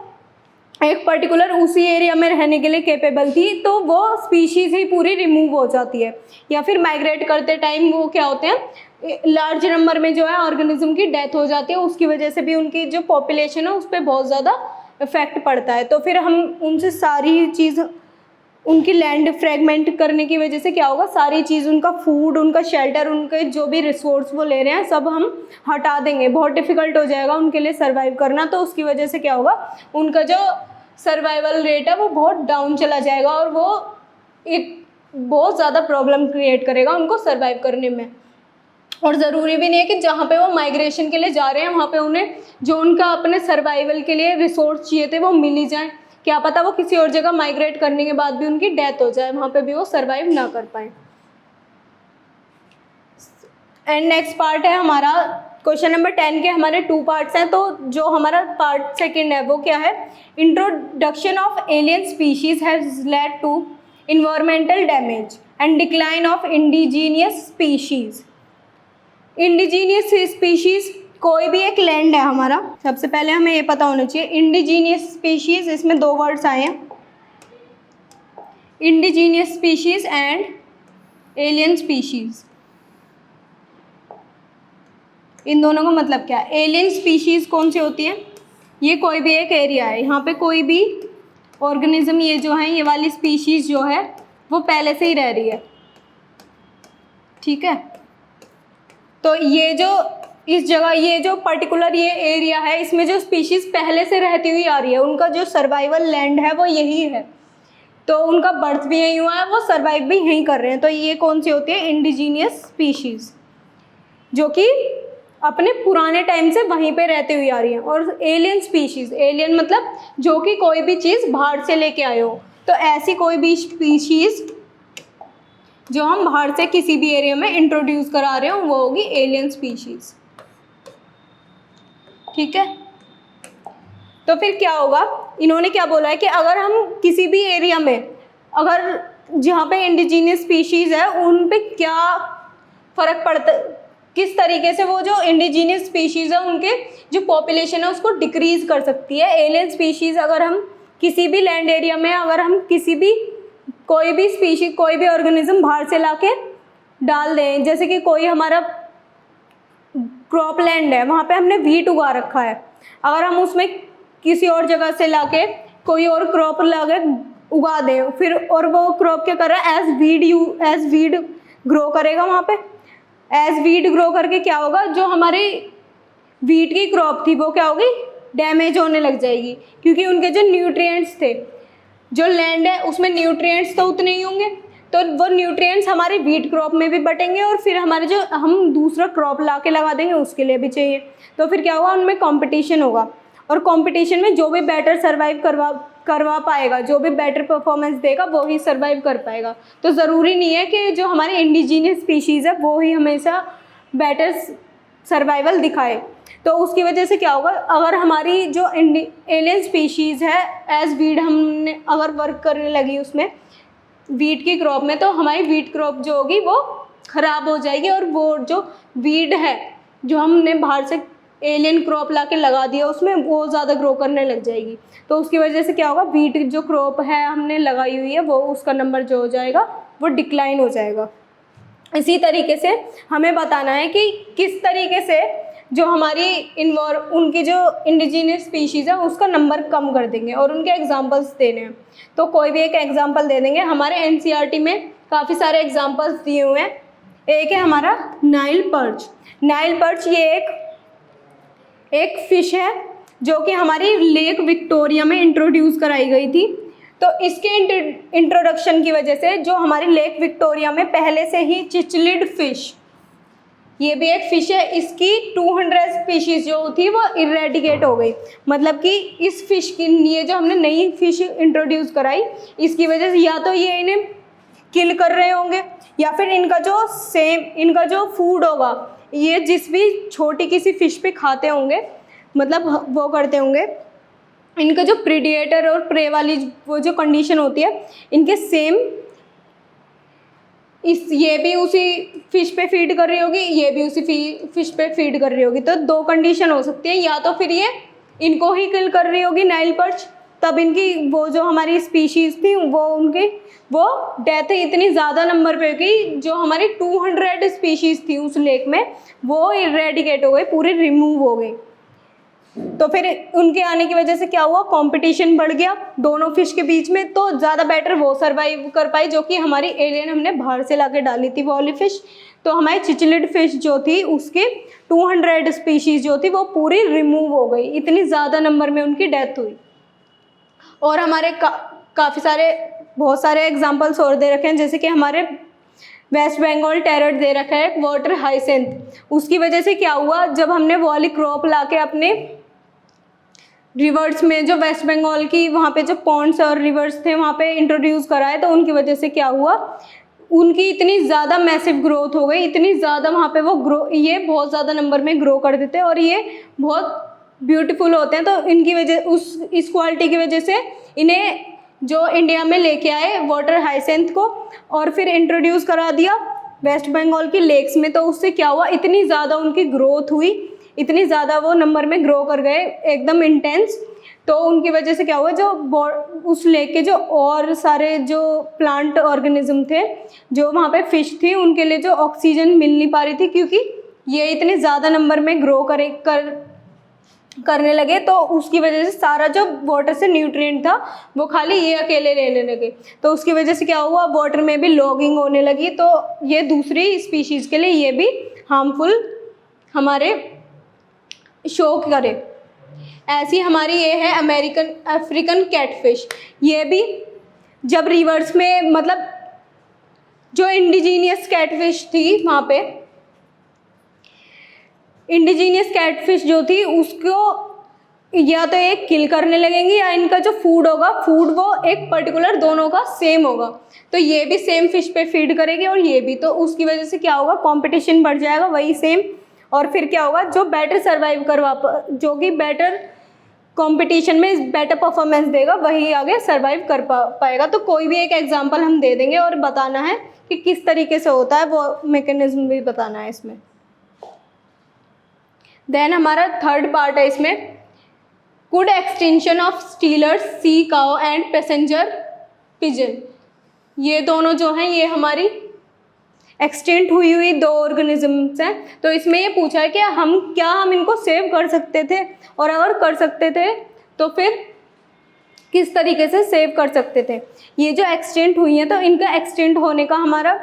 एक पर्टिकुलर उसी एरिया में रहने के लिए कैपेबल थी, तो वो स्पीशीज़ ही पूरी रिमूव हो जाती है, या फिर माइग्रेट करते टाइम वो क्या होते हैं लार्ज नंबर में जो है ऑर्गेनिज्म की डेथ हो जाती है, उसकी वजह से भी उनकी जो पॉपुलेशन है उस पर बहुत ज़्यादा इफेक्ट पड़ता है। तो फिर हम उनसे सारी चीज़, उनकी लैंड फ्रेगमेंट करने की वजह से क्या होगा, सारी चीज़, उनका फूड, उनका शेल्टर, उनके जो भी रिसोर्स वो ले रहे हैं सब हम हटा देंगे, बहुत डिफ़िकल्ट हो जाएगा उनके लिए सर्वाइव करना। तो उसकी वजह से क्या होगा, उनका जो सर्वाइवल रेट है वो बहुत डाउन चला जाएगा और वो एक बहुत ज़्यादा प्रॉब्लम क्रिएट करेगा उनको सर्वाइव करने में। और ज़रूरी भी नहीं है कि जहाँ पे वो माइग्रेशन के लिए जा रहे हैं वहाँ पे उन्हें जो उनका अपने सर्वाइवल के लिए रिसोर्स चाहिए थे वो मिल ही जाए, क्या पता वो किसी और जगह माइग्रेट करने के बाद भी उनकी डेथ हो जाए, वहाँ पे भी वो सर्वाइव ना कर पाए। एंड नेक्स्ट पार्ट है हमारा क्वेश्चन नंबर 10 के हमारे 2 पार्ट्स हैं। तो जो हमारा पार्ट सेकंड है वो क्या है, introduction of alien species has led to environmental damage and decline of indigenous species. Indigenous species कोई भी एक लैंड है हमारा, सबसे पहले हमें ये पता होना चाहिए इंडिजीनियस स्पीशीज, इसमें 2 वर्ड्स आए हैं, indigenous species and alien species. इन दोनों का मतलब क्या है, एलियन स्पीशीज कौन सी होती है, ये कोई भी एक एरिया है, यहाँ पे कोई भी ऑर्गेनिज्म, ये जो है ये वाली स्पीशीज जो है वो पहले से ही रह रही है, ठीक है। तो ये जो इस जगह, ये जो पर्टिकुलर ये एरिया है, इसमें जो स्पीशीज़ पहले से रहती हुई आ रही है, उनका जो सर्वाइवल लैंड है वो यही है, तो उनका बर्थ भी यहीं हुआ है, वो सर्वाइव भी यहीं कर रहे हैं। तो ये कौन सी होती है, इंडिजीनियस स्पीशीज़, जो कि अपने पुराने टाइम से वहीं पे रहती हुई आ रही है। और एलियन स्पीशीज़, एलियन मतलब जो कि कोई भी चीज़ बाहर से लेके आए हो, तो ऐसी कोई भी स्पीशीज़ जो हम बाहर से किसी भी एरिया में इंट्रोड्यूस करा रहे हो वो होगी एलियन स्पीशीज़, ठीक है। तो फिर क्या होगा, इन्होंने क्या बोला है कि अगर हम किसी भी एरिया में, अगर जहाँ पे इंडिजीनियस स्पीशीज़ है उन पे क्या फ़र्क पड़ता, किस तरीके से वो जो इंडिजीनियस स्पीशीज़ है उनके जो पॉपुलेशन है उसको डिक्रीज़ कर सकती है। एलियन स्पीशीज़ अगर हम किसी भी लैंड एरिया में, अगर हम किसी भी कोई भी स्पीशीज, कोई भी ऑर्गेनिज्म बाहर से लाके डाल दें, जैसे कि कोई हमारा क्रॉप लैंड है, वहाँ पे हमने वीट उगा रखा है, अगर हम उसमें किसी और जगह से लाके कोई और क्रॉप लाके उगा दें, फिर और वो क्रॉप क्या कर रहा है, एज वीड ग्रो करेगा वहाँ पे। एज वीड ग्रो करके क्या होगा, जो हमारी वीट की क्रॉप थी वो क्या होगी, डैमेज होने लग जाएगी, क्योंकि उनके जो न्यूट्रिएंट्स थे, जो लैंड है उसमें न्यूट्रिएंट्स तो उतने ही होंगे, तो वो न्यूट्रिएंट्स हमारी वीट क्रॉप में भी बटेंगे और फिर हमारे जो हम दूसरा क्रॉप ला के लगा देंगे उसके लिए भी चाहिए। तो फिर क्या होगा, उनमें कंपटीशन होगा, और कंपटीशन में जो भी बेटर सर्वाइव करवा पाएगा, जो भी बेटर परफॉर्मेंस देगा वो ही सर्वाइव कर पाएगा। तो ज़रूरी नहीं है कि जो हमारे इंडिजीनियस स्पीशीज़ है वो ही हमेशा बेटर सर्वाइवल दिखाए। तो उसकी वजह से क्या होगा, अगर हमारी जो एलियन स्पीशीज़ है एज वीड हमने अगर वर्क करने लगी उसमें वीट की क्रॉप में, तो हमारी वीट क्रॉप जो होगी वो ख़राब हो जाएगी, और वो जो वीड है जो हमने बाहर से एलियन क्रॉप लाके लगा दिया उसमें वो ज़्यादा ग्रो करने लग जाएगी। तो उसकी वजह से क्या होगा, वीट जो क्रॉप है हमने लगाई हुई है वो उसका नंबर जो हो जाएगा वो डिक्लाइन हो जाएगा। इसी तरीके से हमें बताना है कि किस तरीके से जो हमारी उनकी जो इंडिजीनियस स्पीशीज़ है उसका नंबर कम कर देंगे, और उनके एग्जांपल्स देने हैं। तो कोई भी एक एग्जांपल दे देंगे, हमारे एनसीईआरटी में काफ़ी सारे एग्जांपल्स दिए हुए हैं। एक है हमारा नाइल पर्च। नाइल पर्च ये एक फ़िश है जो कि हमारी लेक विक्टोरिया में इंट्रोड्यूस कराई गई थी। तो इसके इंट्रोडक्शन की वजह से जो हमारी लेक विक्टोरिया में पहले से ही चिचलिड फ़िश, ये भी एक फ़िश है, इसकी 200 स्पीशीज़ जो थी वो इरेडिकेट हो गई। मतलब कि इस फ़िश की, ये जो हमने नई फ़िश इंट्रोड्यूस कराई इसकी वजह से या तो ये इन्हें किल कर रहे होंगे, या फिर इनका जो फूड होगा ये जिस भी छोटी किसी फ़िश पे खाते होंगे, मतलब वो करते होंगे, इनका जो प्रीडिएटर और प्रे वाली वो जो कंडीशन होती है इनके सेम इस ये भी उसी फिश पे फीड कर रही होगी, ये भी उसी फिश पे फीड कर रही होगी। तो दो कंडीशन हो सकती है, या तो फिर ये इनको ही किल कर रही होगी नाइल पर्च, तब इनकी वो जो हमारी स्पीशीज़ थी वो डेथ इतनी ज़्यादा नंबर पे होगी, जो हमारी 200 स्पीशीज़ थी उस लेक में वो इरेडिकेट हो गई, पूरी रिमूव हो गई। तो फिर उनके आने की वजह से क्या हुआ, कंपटीशन बढ़ गया दोनों फिश के बीच में। तो ज़्यादा बेटर वो सर्वाइव कर पाई जो कि हमारी एलियन हमने बाहर से लाके डाली थी वो वाली फिश। तो हमारी चिचलिड फिश जो थी उसकी 200 स्पीशीज़ जो थी वो पूरी रिमूव हो गई, इतनी ज़्यादा नंबर में उनकी डेथ हुई। और हमारे काफ़ी सारे बहुत सारे एग्जाम्पल्स और दे रखे हैं, जैसे कि हमारे वेस्ट बंगाल टेरर दे रखा है वाटर हाइसेंथ। उसकी वजह से क्या हुआ, जब हमने वो वाली क्रॉप लाके अपने रिवर्स में, जो वेस्ट बंगाल की वहाँ पे जो पॉन्ड्स और रिवर्स थे वहाँ पे इंट्रोड्यूस कराए, तो उनकी वजह से क्या हुआ, उनकी इतनी ज़्यादा मैसिव ग्रोथ हो गई, इतनी ज़्यादा वहाँ पे वो ये बहुत ज़्यादा नंबर में ग्रो कर देते हैं और ये बहुत ब्यूटीफुल होते हैं। तो इनकी वजह इस क्वालिटी की वजह से इन्हें जो इंडिया में लेके आए वाटर हाइसेंथ को और फिर इंट्रोड्यूस करा दिया वेस्ट बंगाल की लेक्स में। तो उससे क्या हुआ, इतनी ज़्यादा उनकी ग्रोथ हुई, इतनी ज़्यादा वो नंबर में ग्रो कर गए एकदम इंटेंस। तो उनकी वजह से क्या हुआ, जो उस लेक के जो और सारे जो प्लांट ऑर्गेनिज्म थे, जो वहाँ पे फिश थी, उनके लिए जो ऑक्सीजन मिल नहीं पा रही थी, क्योंकि ये इतने ज़्यादा नंबर में ग्रो करने लगे। तो उसकी वजह से सारा जो वाटर से न्यूट्रिएंट था वो खाली ये अकेले लेने लगे। तो उसकी वजह से क्या हुआ, वाटर में भी लॉगिंग होने लगी। तो ये दूसरी स्पीशीज़ के लिए ये भी हार्मफुल हमारे शो करे। ऐसी हमारी ये है अफ्रीकन कैटफिश। ये भी जब रिवर्स में, मतलब जो इंडिजीनियस कैटफिश थी वहाँ पे, इंडिजीनियस कैटफिश जो थी उसको या तो एक किल करने लगेंगी, या इनका जो फूड होगा वो एक पर्टिकुलर दोनों का सेम होगा। तो ये भी सेम फिश पे फीड करेगी और ये भी। तो उसकी वजह से क्या होगा, कंपटीशन बढ़ जाएगा वही सेम। और फिर क्या होगा, जो बेटर सर्वाइव जो कि बेटर कंपटीशन में बेटर परफॉर्मेंस देगा वही आगे सर्वाइव कर पाएगा। तो कोई भी एक एग्जांपल हम दे देंगे और बताना है कि किस तरीके से होता है, वो मैकेनिज्म भी बताना है इसमें। देन हमारा थर्ड पार्ट है इसमें, could extinction of stealers, sea cow and passenger pigeon. ये दोनों जो हैं ये हमारी एक्सटेंट हुई दो ऑर्गेनिजम्स हैं। तो इसमें ये पूछा है कि हम इनको सेव कर सकते थे, और अगर कर सकते थे तो फिर किस तरीके से सेव कर सकते थे। ये जो एक्सटेंट हुई हैं, तो इनका एक्सटेंट होने का हमारा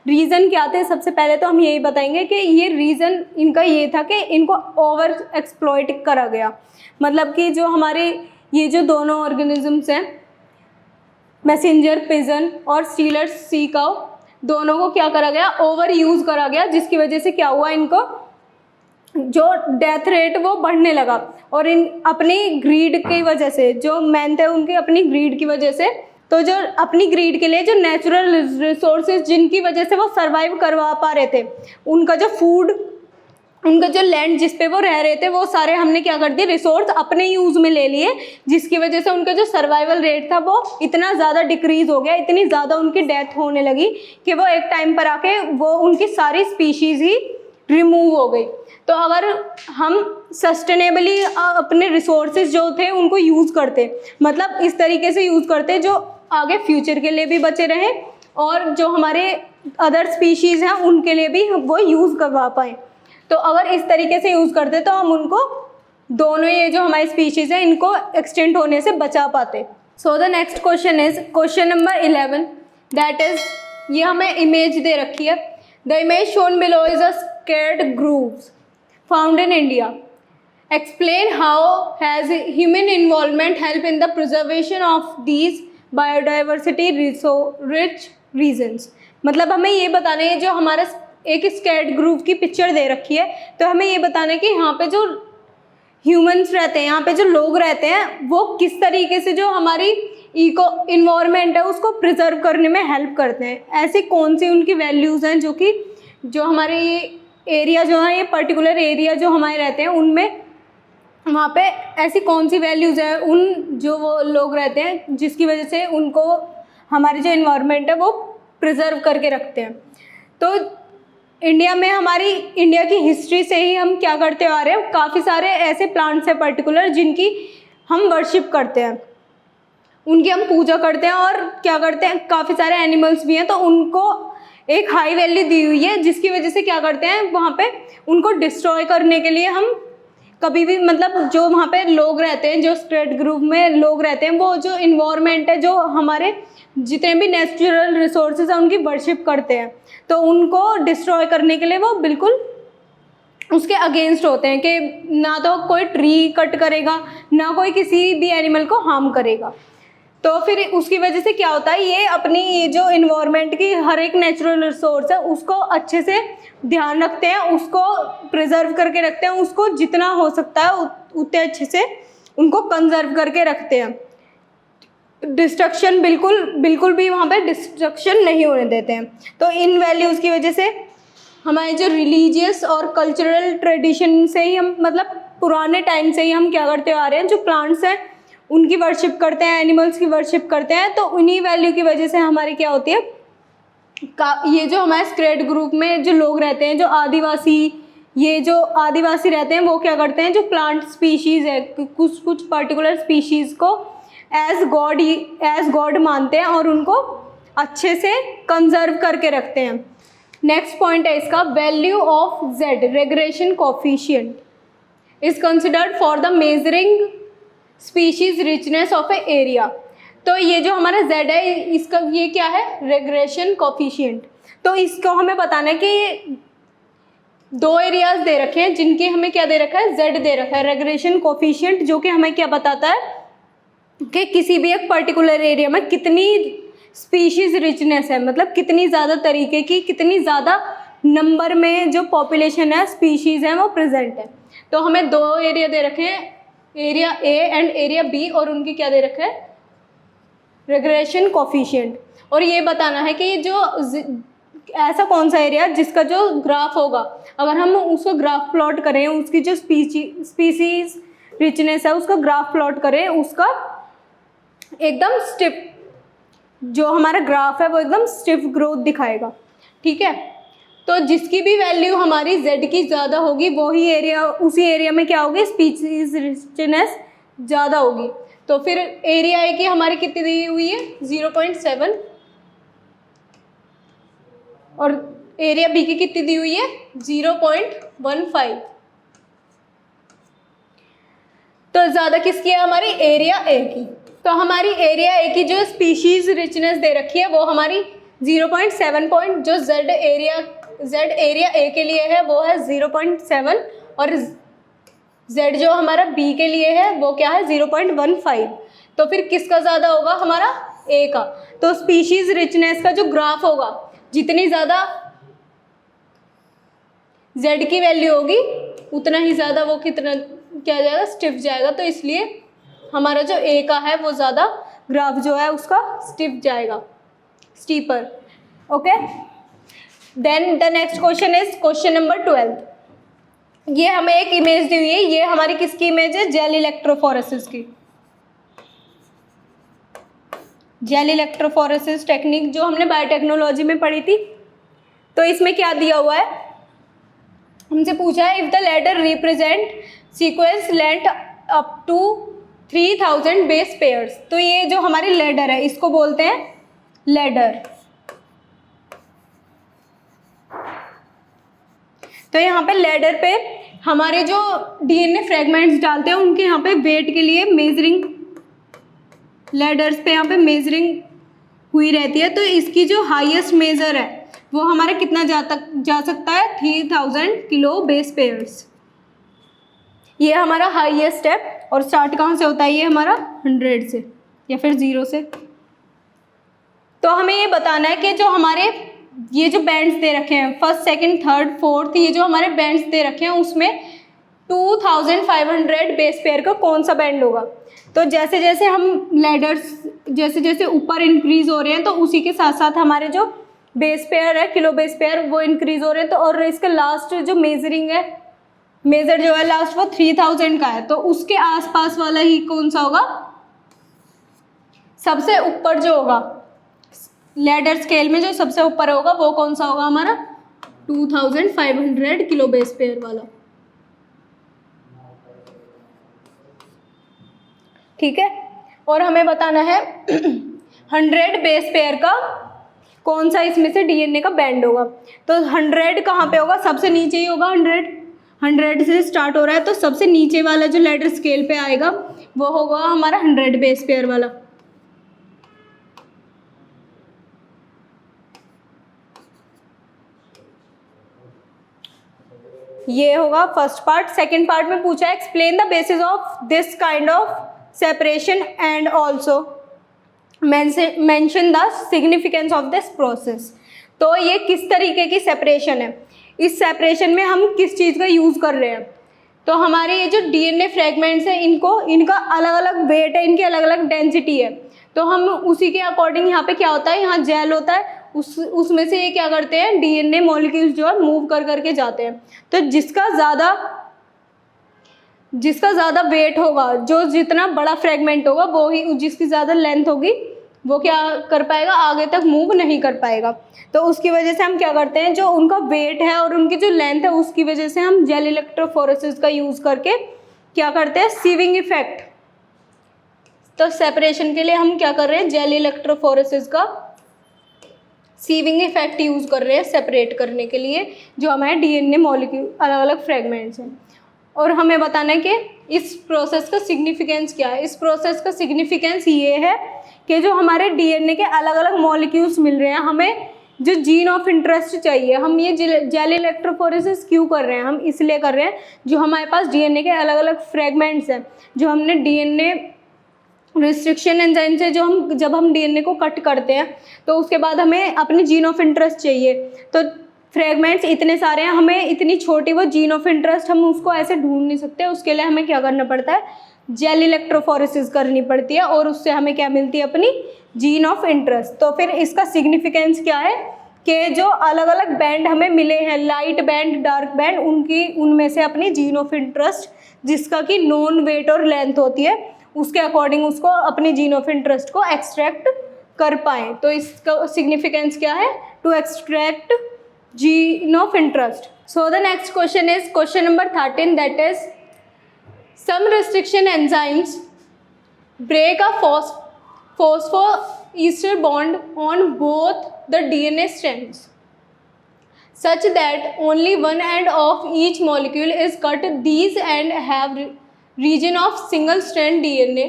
रीज़न क्या थे। सबसे पहले तो हम यही बताएंगे कि ये रीज़न इनका ये था कि इनको ओवर एक्सप्लॉइट करा गया। मतलब कि जो हमारे ये जो दोनों ऑर्गेनिजम्स हैं, मैसेंजर पिजन और स्टीलर सी काउ, दोनों को क्या करा गया, ओवर यूज़ करा गया, जिसकी वजह से क्या हुआ, इनको जो डेथ रेट वो बढ़ने लगा। और इन अपनी ग्रीड की वजह से, जो मैन थे उनके अपनी ग्रीड की वजह से, तो जो अपनी ग्रीड के लिए जो नेचुरल रिसोर्सेज जिनकी वजह से वो सर्वाइव करवा पा रहे थे, उनका जो फूड, उनका जो लैंड जिस पे वो रह रहे थे, वो सारे हमने क्या कर दिए, रिसोर्स अपने यूज़ में ले लिए, जिसकी वजह से उनका जो सर्वाइवल रेट था वो इतना ज़्यादा डिक्रीज़ हो गया, इतनी ज़्यादा उनकी डेथ होने लगी कि वो एक टाइम पर आके वो उनकी सारी स्पीशीज़ ही रिमूव हो गई। तो अगर हम सस्टेनेबली अपने रिसोर्सेज जो थे उनको यूज़ करते, मतलब इस तरीके से यूज़ करते जो आगे फ्यूचर के लिए भी बचे रहें, और जो हमारे अदर स्पीशीज़ हैं उनके लिए भी वो यूज़ करवा पाएँ, तो अगर इस तरीके से यूज़ करते तो हम उनको, दोनों ये जो हमारी स्पीशीज़ हैं, इनको एक्सटेंट होने से बचा पाते। So the next question is question number 11, that is, ये हमें इमेज दे रखी है। The image shown below is a sacred groves found in India. Explain how has human involvement helped in the preservation of these biodiversity rich regions। मतलब हमें ये बताना है, जो हमारा एक स्केर्ड ग्रूव की पिक्चर दे रखी है, तो हमें ये बताना है कि यहाँ पे जो ह्यूमंस रहते हैं, यहाँ पे जो लोग रहते हैं, वो किस तरीके से जो हमारी इन्वायरमेंट है उसको प्रिजर्व करने में हेल्प करते हैं। ऐसी कौन सी उनकी वैल्यूज़ हैं जो हमारे ये एरिया जो है, ये पर्टिकुलर एरिया जो हमारे रहते हैं उनमें, वहाँ पे ऐसी कौन सी वैल्यूज़ है उन जो वो लोग रहते हैं जिसकी वजह से उनको हमारी जो इन्वायरमेंट है वो प्रिजर्व करके रखते हैं। तो इंडिया की हिस्ट्री से ही हम क्या करते आ रहे हैं, काफ़ी सारे ऐसे प्लांट्स हैं पर्टिकुलर जिनकी हम वर्शिप करते हैं, उनकी हम पूजा करते हैं, और क्या करते हैं, काफ़ी सारे एनिमल्स भी हैं तो उनको एक हाई वैल्यू दी हुई है, जिसकी वजह से क्या करते हैं वहाँ पे उनको डिस्ट्रॉय करने के लिए हम कभी भी, मतलब जो वहाँ पे लोग रहते हैं, जो स्ट्रेट ग्रुप में लोग रहते हैं, वो जो इन्वायरमेंट है, जो हमारे जितने भी नेचुरल रिसोर्सेज हैं उनकी वर्शिप करते हैं, तो उनको डिस्ट्रॉय करने के लिए वो बिल्कुल उसके अगेंस्ट होते हैं कि ना तो कोई ट्री कट करेगा, ना कोई किसी भी एनिमल को हार्म करेगा। तो फिर उसकी वजह से क्या होता है, ये अपनी जो इन्वायरमेंट की हर एक नेचुरल रिसोर्स है उसको अच्छे से ध्यान रखते हैं, उसको प्रिजर्व करके रखते हैं, उसको जितना हो सकता है उतने अच्छे से उनको कंजर्व करके रखते हैं। डिस्ट्रक्शन बिल्कुल भी वहाँ पे डिस्ट्रक्शन नहीं होने देते हैं। तो इन वैल्यूज़ की वजह से हमारे जो रिलीजियस और कल्चरल ट्रेडिशन से ही हम, मतलब पुराने टाइम से ही हम क्या करते आ रहे हैं, जो प्लांट्स हैं उनकी वर्शिप करते हैं, एनिमल्स की वर्शिप करते हैं। तो उन्हीं वैल्यू की वजह से हमारी क्या होती है, ये जो हमारे स्क्रेड ग्रुप में जो लोग रहते हैं, जो आदिवासी रहते हैं, वो क्या करते हैं, जो प्लांट स्पीशीज़ है, कुछ पर्टिकुलर स्पीशीज़ को एज गॉड मानते हैं और उनको अच्छे से कंजर्व करके रखते हैं। नेक्स्ट पॉइंट है इसका, value of Z regression coefficient is considered for the measuring species richness of A area. तो ये जो हमारा z है, इसका ये क्या है, रेग्रेशन कोफिशिएंट। तो इसको हमें बताना है कि दो एरियाज दे रखे हैं जिनके हमें क्या दे रखा है, z दे रखा है, रेग्रेशन कोफिशिएंट, जो कि हमें क्या बताता है कि किसी भी एक पर्टिकुलर एरिया में कितनी स्पीशीज रिचनेस है, मतलब कितनी ज़्यादा तरीके की, कितनी ज़्यादा नंबर में जो पॉपुलेशन है, स्पीशीज़ हैं, वो प्रेजेंट है। तो हमें दो एरिया दे रखे हैं, area A and area B, और उनकी क्या दे रखा है, रेग्रेशन कोफिशिएंट। और ये बताना है कि जो ऐसा कौन सा एरिया जिसका जो ग्राफ होगा, अगर हम उसको ग्राफ प्लॉट करें, उसकी जो स्पीसीज रिचनेस है उसका ग्राफ प्लॉट करें, उसका एकदम स्टिफ, जो हमारा ग्राफ है वो एकदम स्टिफ ग्रोथ दिखाएगा, ठीक है। तो जिसकी भी वैल्यू हमारी z की ज़्यादा होगी, वही एरिया, उसी एरिया में क्या होगी, स्पीसीज रिचनेस ज़्यादा होगी। तो फिर एरिया ए की हमारी कितनी दी हुई है, 0.7, और एरिया बी की कितनी दी हुई है, 0.15। तो ज़्यादा किसकी है, हमारी एरिया ए की। तो हमारी एरिया ए की जो स्पीशीज रिचनेस दे रखी है वो हमारी 0.7 पॉइंट, जो जेड एरिया ए के लिए है वो है 0.7, और जेड जो हमारा बी के लिए है वो क्या है, 0.15। तो फिर किसका ज़्यादा होगा, हमारा ए का। तो स्पीशीज रिचनेस का जो ग्राफ होगा, जितनी ज़्यादा जेड की वैल्यू होगी उतना ही ज़्यादा वो क्या जाएगा, स्टिफ जाएगा। तो इसलिए हमारा जो ए का है वो ज़्यादा ग्राफ जो है उसका स्टिफ जाएगा, steeper. Okay, then the next question is question number 12। ये हमें एक इमेज दी हुई है, ये हमारी किसकी इमेज है, जेल इलेक्ट्रोफोरेसिस की। जेल इलेक्ट्रोफोरेसिस टेक्निक जो हमने बायोटेक्नोलॉजी में पढ़ी थी। तो इसमें क्या दिया हुआ है, हमसे पूछा है, if the letter represent sequence length up to 3000 base pairs. तो ये जो हमारी लेडर है इसको बोलते हैं लेडर। तो यहाँ पे लेडर पे हमारे जो डीएनए फ्रेगमेंट्स डालते हैं उनके यहाँ पे वेट के लिए मेजरिंग, लेडर्स पे यहाँ पे मेजरिंग हुई रहती है। तो इसकी जो हाईएस्ट मेजर है वो हमारा कितना जा सकता है, 3000 किलो बेस पेयर्स। ये हमारा हाईएस्ट है। और स्टार्ट कहाँ से होता है, ये हमारा 100 से या फिर 0 से। तो हमें ये बताना है कि जो हमारे ये जो बैंड्स दे रखे हैं, फर्स्ट, सेकंड, थर्ड, फोर्थ, ये जो हमारे बैंड्स दे रखे हैं उसमें 2500 बेस पेयर का कौन सा बैंड होगा। तो जैसे जैसे हम लेडर्स जैसे जैसे ऊपर इंक्रीज हो रहे हैं तो उसी के साथ साथ हमारे जो बेस पेयर है, किलो बेस पेयर, वो इंक्रीज हो रहे हैं। तो और इसका लास्ट जो मेजरिंग है, मेजर जो है लास्ट, वो 3000 का है। तो उसके आसपास वाला ही कौन सा होगा, सबसे ऊपर जो होगा लैडर स्केल में जो सबसे ऊपर होगा वो कौन सा होगा हमारा 2500 किलो बेस पेयर वाला। ठीक है, और हमें बताना है 100 बेस पेयर का कौन सा इसमें से डीएनए का बैंड होगा। तो 100 कहाँ पे होगा, सबसे नीचे ही होगा। 100 से स्टार्ट हो रहा है तो सबसे नीचे वाला जो लैडर स्केल पे आएगा वो होगा हमारा 100 बेस पेयर वाला। ये होगा फर्स्ट पार्ट। सेकंड पार्ट में पूछा है explain the basis of this kind of separation and also mention the significance of this process. तो ये किस तरीके की सेपरेशन है, इस सेपरेशन में हम किस चीज़ का यूज़ कर रहे हैं। तो हमारे ये जो डीएनए फ्रेगमेंट्स हैं इनका अलग अलग वेट है, इनकी अलग अलग डेंसिटी है। तो हम उसी के अकॉर्डिंग यहाँ पे क्या होता है, यहाँ जेल होता है, उसमें से ये क्या करते हैं डीएनए मॉलिक्यूल्स जो है मूव कर करके जाते हैं। तो जिसका ज़्यादा वेट होगा, जो जितना बड़ा फ्रेगमेंट होगा वो ही, जिसकी ज़्यादा लेंथ होगी वो क्या कर पाएगा, आगे तक मूव नहीं कर पाएगा। तो उसकी वजह से हम क्या करते हैं, जो उनका वेट है और उनकी जो लेंथ है उसकी वजह से हम जेल इलेक्ट्रोफोरेसिस का यूज़ करके क्या करते हैं, सीविंग इफेक्ट। तो सेपरेशन के लिए हम क्या कर रहे हैं, जेल इलेक्ट्रोफोरेसिस का सीविंग इफेक्ट यूज़ कर रहे हैं सेपरेट करने के लिए जो हमारे डीएनए मॉलिक्यूल अलग अलग फ्रेगमेंट्स हैं। और हमें बताना है कि इस प्रोसेस का सिग्निफिकेंस क्या है। इस प्रोसेस का सिग्निफिकेंस ये है कि जो हमारे डीएनए के अलग अलग मॉलिक्यूल्स मिल रहे हैं, हमें जो जीन ऑफ इंटरेस्ट चाहिए, हम ये जेल इलेक्ट्रोफोरेसिस क्यों कर रहे हैं, हम इसलिए कर रहे हैं जो हमारे पास डीएनए के अलग अलग फ्रेगमेंट्स हैं, जो हमने डीएनए रिस्ट्रिक्शन एंजाइम से जब हम डीएनए को कट करते हैं तो उसके बाद हमें अपने जीन ऑफ इंटरेस्ट चाहिए। तो फ्रेगमेंट्स इतने सारे हैं, हमें इतनी छोटी वो जीन ऑफ इंटरेस्ट हम उसको ऐसे ढूंढ नहीं सकते, उसके लिए हमें क्या करना पड़ता है, जेल इलेक्ट्रोफोरेसिस करनी पड़ती है और उससे हमें क्या मिलती है, अपनी जीन ऑफ इंटरेस्ट। तो फिर इसका सिग्निफिकेंस क्या है कि जो अलग अलग बैंड हमें मिले हैं, लाइट बैंड, डार्क बैंड, उनमें से अपनी जीन ऑफ इंटरेस्ट जिसका कि नॉन वेट और लेंथ होती है उसके अकॉर्डिंग उसको अपनी जीन ऑफ इंटरेस्ट को एक्सट्रैक्ट कर पाएँ। तो इसका सिग्निफिकेंस क्या है, to extract gene of interest. So the next question is question number 13, that is some restriction enzymes break a phosphoester bond on both the DNA strands such that only one end of each molecule is cut. These end have region of single strand DNA.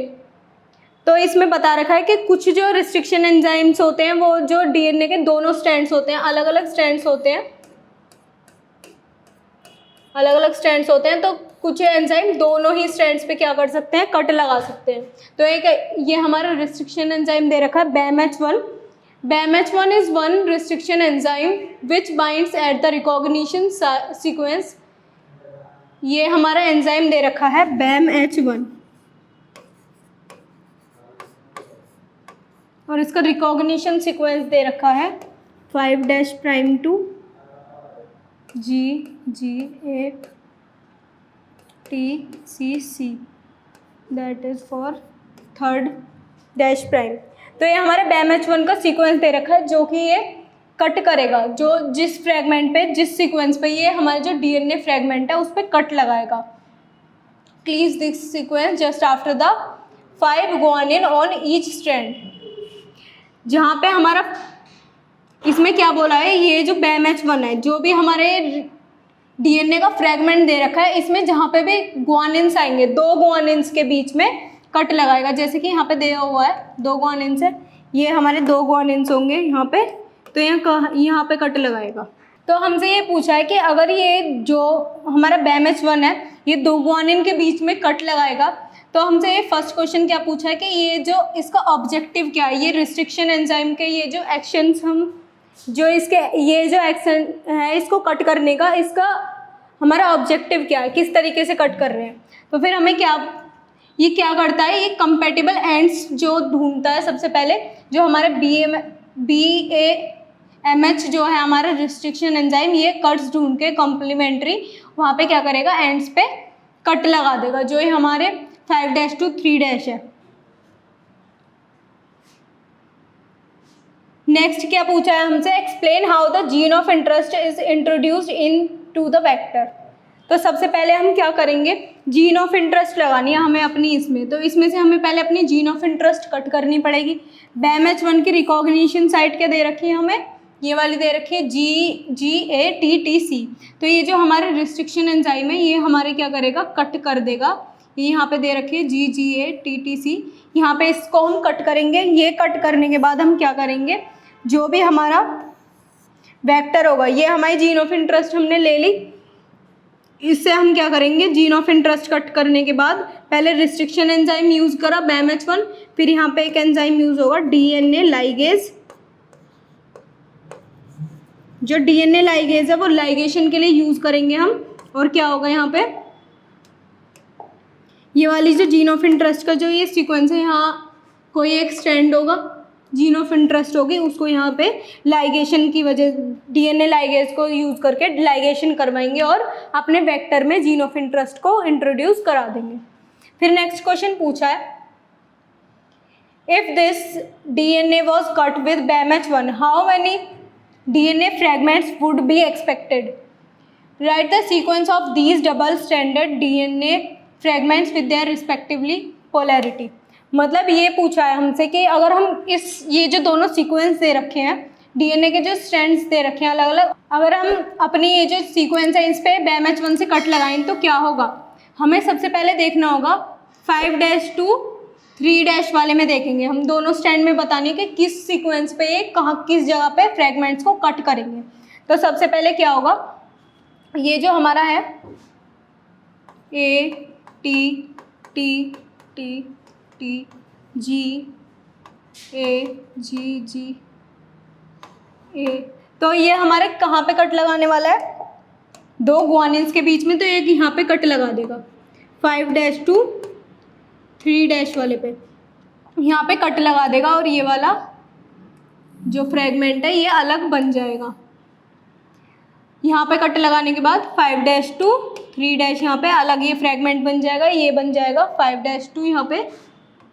तो इसमें बता रखा है कि कुछ जो restriction enzymes होते हैं वो जो डीएनए के दोनों स्ट्रैंड्स होते हैं, अलग अलग स्ट्रैंड्स होते हैं, तो कुछ एंजाइम दोनों ही स्ट्रैंड्स पे क्या कर सकते हैं, कट लगा सकते हैं। तो एक ये हमारा रिस्ट्रिक्शन एंजाइम दे रखा है BAMH1. BAMH1 is one restriction enzyme which binds at the recognition sequence. ये हमारा एंजाइम दे रखा है BAMH1 और इसका रिकॉग्निशन सीक्वेंस दे रखा है 5' G8TCC, दैट इज़ फॉर 3''। तो ये हमारे BAMH1 का सीक्वेंस दे रखा है जो कि ये कट करेगा, जो जिस फ्रेगमेंट पे, जिस सीक्वेंस पे ये हमारे जो डीएनए फ्रेगमेंट है उस पर कट लगाएगा। Please this sequence just after the 5 guanine on each strand. जहाँ पे हमारा इसमें क्या बोला है, ये जो BAMH1 है, जो भी हमारे डीएनए का फ्रेगमेंट दे रखा है, इसमें जहाँ पे भी ग्वानिन्स आएंगे, 2 ग्वानिन्स के बीच में कट लगाएगा। जैसे कि यहाँ पे दिया हुआ है 2 ग्वानिन्स है, ये हमारे 2 ग्वानिन्स होंगे यहाँ पे, तो यहाँ पे कट लगाएगा। तो हमसे ये पूछा है कि अगर ये जो हमारा BAMH1 है ये 2 ग्वानिन के बीच में कट लगाएगा, तो हमसे ये फर्स्ट क्वेश्चन क्या पूछा है कि ये जो इसका ऑब्जेक्टिव क्या है, ये रिस्ट्रिक्शन एंजाइम के ये जो एक्शंस हम जो इसके ये जो एक्शन है इसको कट करने का, इसका हमारा ऑब्जेक्टिव क्या है, किस तरीके से कट कर रहे हैं। तो फिर हमें ये क्या करता है, ये कंपैटिबल एंड्स जो ढूंढता है सबसे पहले, जो हमारे BAMH जो है हमारा रिस्ट्रिक्शन एंजाइम, ये कट्स ढूंढ के कॉम्प्लीमेंट्री वहाँ पे क्या करेगा, एंड्स पे कट लगा देगा, जो ये हमारे 5' to 3' है। नेक्स्ट क्या पूछा है हमसे, explain how the gene of interest is introduced into the vector. तो सबसे पहले हम क्या करेंगे, जीन ऑफ इंटरेस्ट लगानी है हमें अपनी इसमें, तो इसमें से हमें पहले अपनी जीन ऑफ इंटरेस्ट कट करनी पड़ेगी। BAMH1 की रिकॉग्निशन साइट क्या दे रखी है हमें, ये वाली दे रखी है GATTC। तो ये जो हमारे रिस्ट्रिक्शन एंजाइम है ये हमारे क्या करेगा, कट कर देगा। ये यहाँ पे दे रखी है GATTC, यहाँ पे इसको हम कट करेंगे। ये कट करने के बाद हम क्या करेंगे, जो भी हमारा वेक्टर होगा, ये हमारी जीन ऑफ इंटरेस्ट हमने ले ली, इससे हम क्या करेंगे, जीन ऑफ इंटरेस्ट कट करने के बाद पहले रिस्ट्रिक्शन एंजाइम यूज़ करा BAMH1, फिर यहाँ पे एक एंजाइम यूज़ होगा DNA लाइगेज। जो DNA लाइगेज है वो लाइगेशन के लिए यूज़ करेंगे हम। और क्या होगा यहाँ पे, ये वाली जो जीन ऑफ इंटरेस्ट का जो ये सीक्वेंस है, यहाँ कोई एक स्ट्रैंड होगा, जीन ऑफ इंटरेस्ट होगी, उसको यहाँ पे लाइगेशन की वजह DNA लाइगेज को यूज़ करके लाइगेशन करवाएंगे और अपने वेक्टर में जीन ऑफ इंटरेस्ट को इंट्रोड्यूस करा देंगे। फिर नेक्स्ट क्वेश्चन पूछा है, if this DNA was cut with BAMH1 how many DNA fragments would be expected, right the sequence of these double standard DNA fragments with their respectively polarity. मतलब ये पूछा है हमसे कि अगर हम ये जो दोनों सीक्वेंस दे रखे हैं, DNA के जो स्ट्रैंड्स दे रखे हैं अलग अलग, अगर हम अपनी ये जो सीक्वेंस है इस पर BAMH1 से कट लगाएं तो क्या होगा। हमें सबसे पहले देखना होगा 5' to 3' वाले में देखेंगे हम, दोनों स्टैंड में बताने कि किस सीक्वेंस पे ये कहाँ किस जगह पे फ्रेगमेंट्स को कट करेंगे। तो सबसे पहले क्या होगा, ये जो हमारा है A T T T T G A G G A, तो ये हमारे कहाँ पे कट लगाने वाला है, दो ग्वानिन्स के बीच में, तो एक यहाँ पे कट लगा देगा 5' to 3' वाले पे, यहाँ पे कट लगा देगा और ये वाला जो फ्रेगमेंट है ये अलग बन जाएगा। यहाँ पे कट लगाने के बाद 5' to 3' यहाँ पे अलग ये फ्रेगमेंट बन जाएगा, ये बन जाएगा 5' to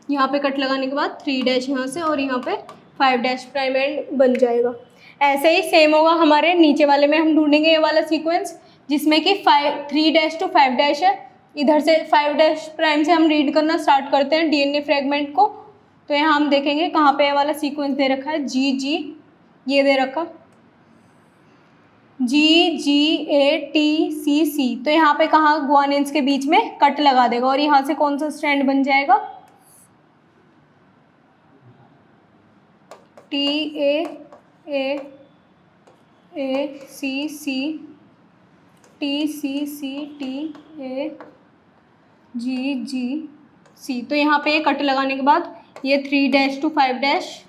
यहाँ पे कट लगाने के बाद 3' यहाँ से और यहाँ पे 5' प्राइम एंड बन जाएगा। ऐसे ही सेम होगा हमारे नीचे वाले में, हम ढूंढेंगे ये वाला सीक्वेंस जिसमें कि 3' to 5' है। इधर से 5' प्राइम से हम रीड करना स्टार्ट करते हैं DNA फ्रेगमेंट को। तो यहाँ हम देखेंगे कहाँ पे ये वाला सीक्वेंस दे रखा है, GG ये दे रखा GGATCC। तो यहाँ पे कहाँ ग्वानिन्स के बीच में कट लगा देगा और यहाँ से कौन सा स्ट्रैंड बन जाएगा, TAACC TCCTAGGC। तो यहाँ पे कट लगाने के बाद ये 3' to 5'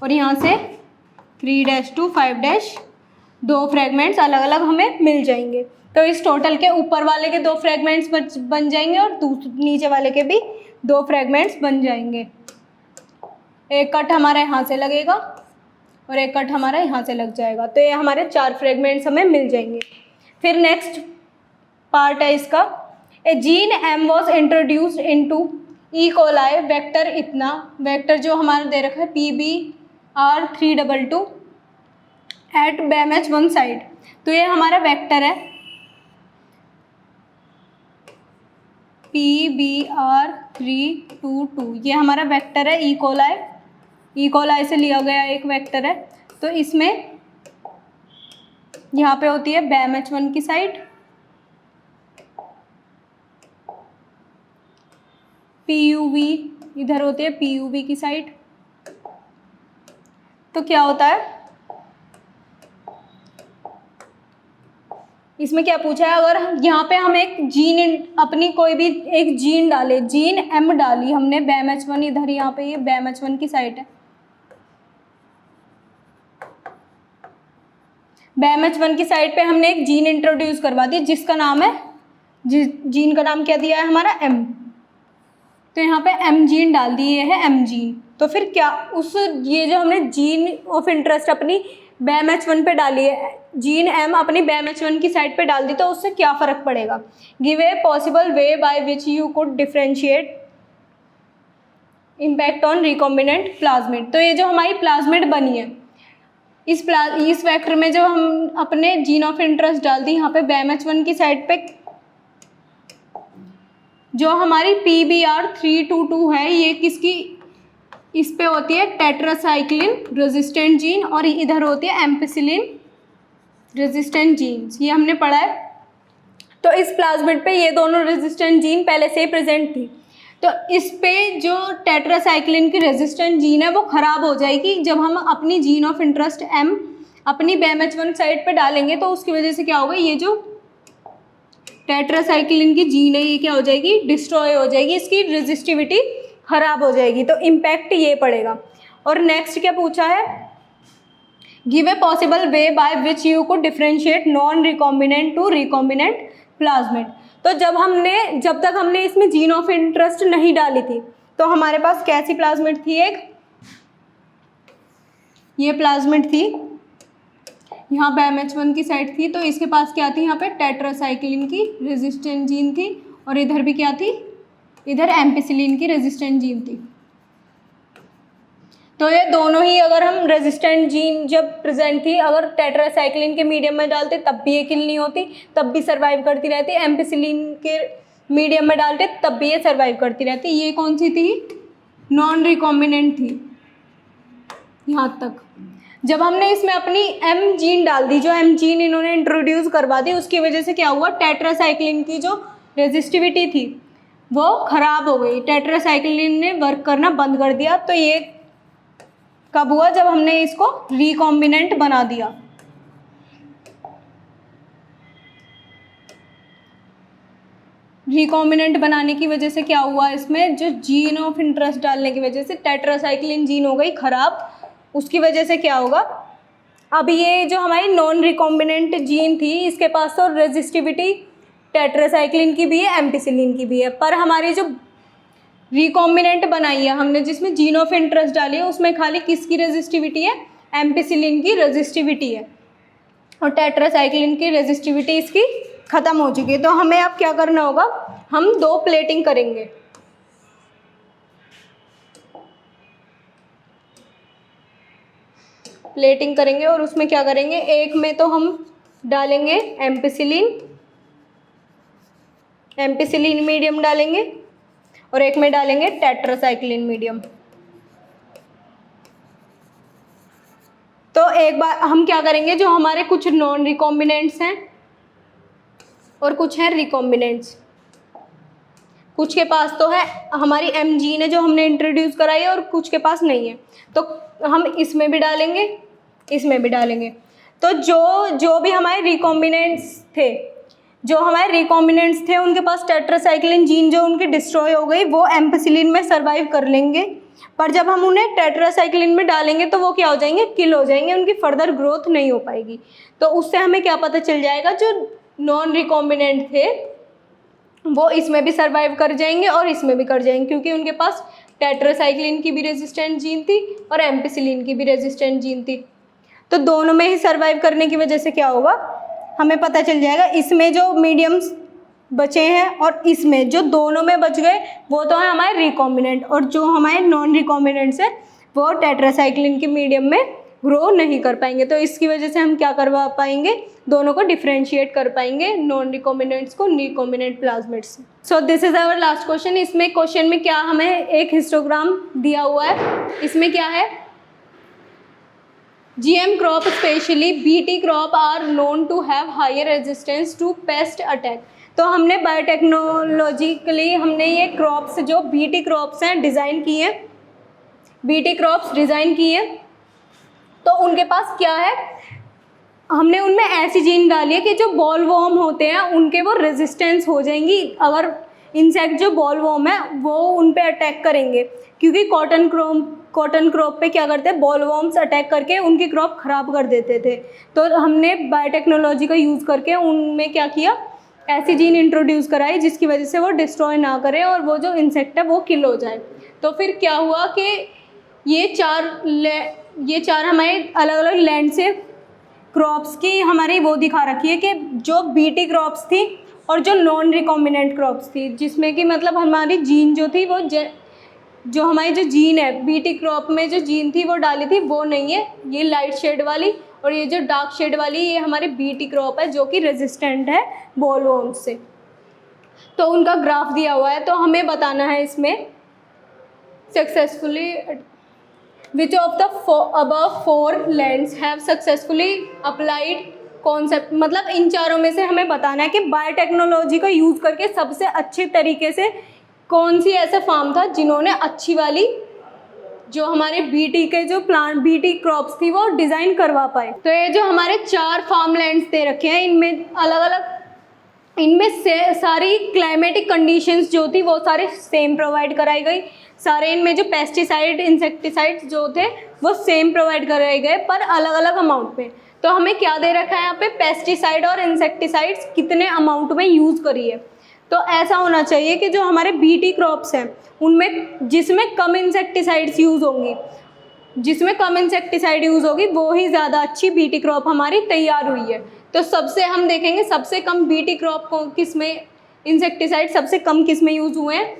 और यहाँ से 3' to 5' दो फ्रेगमेंट्स अलग अलग हमें मिल जाएंगे। तो इस टोटल के ऊपर वाले के दो फ्रेगमेंट्स बन जाएंगे और नीचे वाले के भी दो फ्रेगमेंट्स बन जाएंगे। एक कट हमारा यहाँ से लगेगा और एक कट हमारा यहाँ से लग जाएगा, तो ये हमारे 4 फ्रेगमेंट्स हमें मिल जाएंगे। फिर नेक्स्ट पार्ट है इसका, a gene M was introduced into E. coli vector इतना, वेक्टर जो हमारा दे रखा है PBR322 एट BAMH1 साइट। तो ये हमारा वेक्टर है PBR322, ये हमारा वेक्टर है E. coli से लिया गया एक वेक्टर है। तो इसमें यहाँ पे होती है BAMH1 की साइट, PUV इधर होती है PUV की साइट। तो क्या होता है इसमें, क्या पूछा है, अगर यहाँ पे हम एक जीन अपनी कोई भी एक जीन डाले, जीन M डाली हमने BAMH1, इधर यहाँ पे ये BAMH1 की साइट है, BAMH1 की साइट पे हमने एक जीन इंट्रोड्यूस करवा दी जिसका नाम है, जीन का नाम क्या दिया है हमारा M। तो यहाँ पे M जीन डाल दी, ये है M जीन। तो फिर क्या ये जो हमने जीन ऑफ इंटरेस्ट अपनी BAMH1 पे डाली है, जीन M अपनी BAMH1 की साइट पे डाल दी, तो उससे क्या फ़र्क पड़ेगा। Give a possible way by which you could differentiate impact on recombinant plasmid. तो ये जो हमारी प्लाज्मिड बनी है, इस वेक्टर में जो हम अपने जीन ऑफ इंटरेस्ट डाल दी, यहाँ पे BMH1 की साइड पे जो हमारी PBr322 है, ये किसकी, इस पे होती है टेट्रासाइक्लिन रेजिस्टेंट जीन, और इधर होती है एम्पिसिलिन रेजिस्टेंट जीन्स, ये हमने पढ़ा है। तो इस प्लाज्मिड पे ये दोनों रेजिस्टेंट जीन पहले से ही प्रेजेंट थी। तो इस पे जो टेट्रासाइक्लिन की रेजिस्टेंट जीन है वो ख़राब हो जाएगी जब हम अपनी जीन ऑफ इंटरेस्ट M अपनी BMH1 साइड पे डालेंगे। तो उसकी वजह से क्या होगा, ये जो टेट्रासाइक्लिन की जीन है ये क्या हो जाएगी, डिस्ट्रॉय हो जाएगी, इसकी रेजिस्टिविटी ख़राब हो जाएगी। तो इम्पैक्ट ये पड़ेगा। और नेक्स्ट क्या पूछा है, give a possible way by which you को differentiate non recombinant to recombinant plasmid. तो जब तक हमने इसमें जीन ऑफ इंटरेस्ट नहीं डाली थी तो हमारे पास कैसी प्लाज्मिड थी, एक ये प्लाज्मिड थी, यहाँ BMH1 की साइड थी, तो इसके पास क्या थी, यहाँ पे टेट्रासाइक्लिन की रेजिस्टेंट जीन थी, और इधर भी क्या थी, इधर एम्पिसिलिन की रेजिस्टेंट जीन थी। तो ये दोनों ही अगर हम रेजिस्टेंट जीन जब प्रेजेंट थी, अगर टेट्रासाइक्लिन के मीडियम में डालते तब भी ये किल नहीं होती, तब भी सर्वाइव करती रहती, एम्पिसिलिन के मीडियम में डालते तब भी ये सर्वाइव करती रहती। ये कौन सी थी, नॉन रिकॉम्बिनेंट थी यहाँ तक। जब हमने इसमें अपनी M जीन डाल दी, जो M जीन इन्होंने इंट्रोड्यूस करवा दी, उसकी वजह से क्या हुआ, टेट्रासाइक्लिन की जो रेजिस्टिविटी थी वो ख़राब हो गई, टेट्रासाइक्लिन ने वर्क करना बंद कर दिया। तो ये कब हुआ, जब हमने इसको रिकॉम्बिनेंट बना दिया। रिकॉम्बिनेंट बनाने की वजह से क्या हुआ, इसमें जो जीन ऑफ इंटरेस्ट डालने की वजह से टेट्रासाइक्लिन जीन हो गई ख़राब। उसकी वजह से क्या होगा, अब ये जो हमारी नॉन रिकॉम्बिनेंट जीन थी, इसके पास तो रेजिस्टिविटी टेट्रासाइक्लिन की भी है, एम्पिसिलिन की भी है, पर हमारी जो रिकॉम्बिनेंट बनाई है हमने, जिसमें जीन ऑफ इंटरेस्ट डाली है, उसमें खाली किसकी रेजिस्टिविटी है, एम्पिसिलिन की रेजिस्टिविटी है, और टेट्रासाइक्लिन की रेजिस्टिविटी इसकी ख़त्म हो चुकी है। तो हमें अब क्या करना होगा, हम दो प्लेटिंग करेंगे। प्लेटिंग करेंगे और उसमें क्या करेंगे, एक में तो हम डालेंगे एम्पिसिलिन मीडियम डालेंगे, और एक में डालेंगे टेट्रासाइक्लिन मीडियम। तो एक बार हम क्या करेंगे, जो हमारे कुछ नॉन रिकॉम्बिनेंट्स हैं और कुछ हैं रिकॉम्बिनेंट्स, कुछ के पास तो है हमारी M जीन है जो हमने इंट्रोड्यूस कराई है, और कुछ के पास नहीं है, तो हम इसमें भी डालेंगे, इसमें भी डालेंगे। तो जो भी हमारे रिकॉम्बिनेंट्स थे, उनके पास टेट्रासाइक्लिन जीन जो उनकी डिस्ट्रॉय हो गई, वो एम्पिसिलिन में सर्वाइव कर लेंगे, पर जब हम उन्हें टेट्रासाइक्लिन में डालेंगे तो वो क्या हो जाएंगे, किल हो जाएंगे, उनकी फर्दर ग्रोथ नहीं हो पाएगी। तो उससे हमें क्या पता चल जाएगा, जो नॉन रिकॉम्बिनेंट थे वो इसमें भी सर्वाइव कर जाएंगे और इसमें भी कर जाएंगे, क्योंकि उनके पास टेट्रासाइक्लिन की भी रेजिस्टेंट जीन थी और एम्पिसिलिन की भी रेजिस्टेंट जीन थी। तो दोनों में ही सर्वाइव करने की वजह से क्या होगा, हमें पता चल जाएगा, इसमें जो मीडियम्स बचे हैं और इसमें जो दोनों में बच गए वो तो है हमारे रिकॉम्बिनेंट, और जो हमारे नॉन रिकॉम्बिनेंट्स हैं वो टेट्रासाइक्लिन के मीडियम में ग्रो नहीं कर पाएंगे। तो इसकी वजह से हम क्या करवा पाएंगे, दोनों को डिफ्रेंशिएट कर पाएंगे, नॉन रिकॉम्बिनेंट्स को रिकॉम्बिनेंट प्लाज्मिड्स से। So this is our last question. इसमें क्वेश्चन में क्या हमें एक हिस्टोग्राम दिया हुआ है, इसमें क्या है, GM crop specially BT crop are known to have higher resistance to pest attack. तो हमने बायोटेक्नोलॉजिकली हमने ये क्रॉप्स जो BT क्रॉप्स हैं डिज़ाइन की हैं, BT क्रॉप्स डिज़ाइन की हैं। तो उनके पास क्या है, हमने उनमें ऐसी जीन डाली है कि जो बॉल वॉर्म होते हैं उनके वो रेजिस्टेंस हो जाएंगी, अगर इंसेक्ट जो बॉल वॉर्म है वो उन पे अटैक करेंगे, क्योंकि कॉटन क्रॉप पे क्या करते हैं, बॉल वॉर्म्स अटैक करके उनकी क्रॉप ख़राब कर देते थे। तो हमने बायोटेक्नोलॉजी का यूज़ करके उनमें क्या किया, ऐसी जीन इंट्रोड्यूस कराई जिसकी वजह से वो डिस्ट्रॉय ना करे और वो जो इंसेक्ट है वो किल हो जाए। तो फिर क्या हुआ कि ये चार हमारे अलग अलग लैंड से क्रॉप्स की हमारी वो दिखा रखी है कि जो BT क्रॉप्स थी और जो नॉन रिकॉम्बिनेंट क्रॉप्स थी, जिसमें कि मतलब हमारी जीन जो थी वो जो हमारी जो जीन है बीटी क्रॉप में जो जीन थी वो डाली थी वो नहीं है, ये लाइट शेड वाली, और ये जो डार्क शेड वाली ये हमारी बीटी क्रॉप है जो कि रेजिस्टेंट है बॉलवर्म से। तो उनका ग्राफ दिया हुआ है, तो हमें बताना है इसमें successfully which of the above 4 lands have successfully applied concept, मतलब इन चारों में से हमें बताना है कि बायोटेक्नोलॉजी का यूज़ करके सबसे अच्छे तरीके से कौन सी ऐसा फार्म था जिन्होंने अच्छी वाली जो हमारे बीटी के जो प्लांट बीटी क्रॉप्स थी वो डिज़ाइन करवा पाए। तो ये जो हमारे 4 फार्म लैंड्स दे रखे हैं इनमें अलग अलग, इनमें से सारी क्लाइमेटिक कंडीशंस जो थी वो सारे सेम प्रोवाइड कराई गई, सारे इनमें जो पेस्टिसाइड इंसेक्टिसाइड्स जो थे वो सेम प्रोवाइड कराए गए पर अलग अलग अमाउंट में। तो हमें क्या दे रखा है यहाँ पे, पेस्टिसाइड और इंसेक्टिसाइड्स कितने अमाउंट में यूज़ करिए। तो ऐसा होना चाहिए कि जो हमारे बीटी क्रॉप्स हैं उनमें जिसमें कम इंसेक्टिसाइड्स यूज़ होंगी, जिसमें कम इंसेक्टिसाइड यूज़ होगी वो ही ज़्यादा अच्छी बीटी क्रॉप हमारी तैयार हुई है। तो सबसे हम देखेंगे सबसे कम बीटी क्रॉप को किस में इंसेक्टिसाइड सबसे कम किस में यूज़ हुए हैं,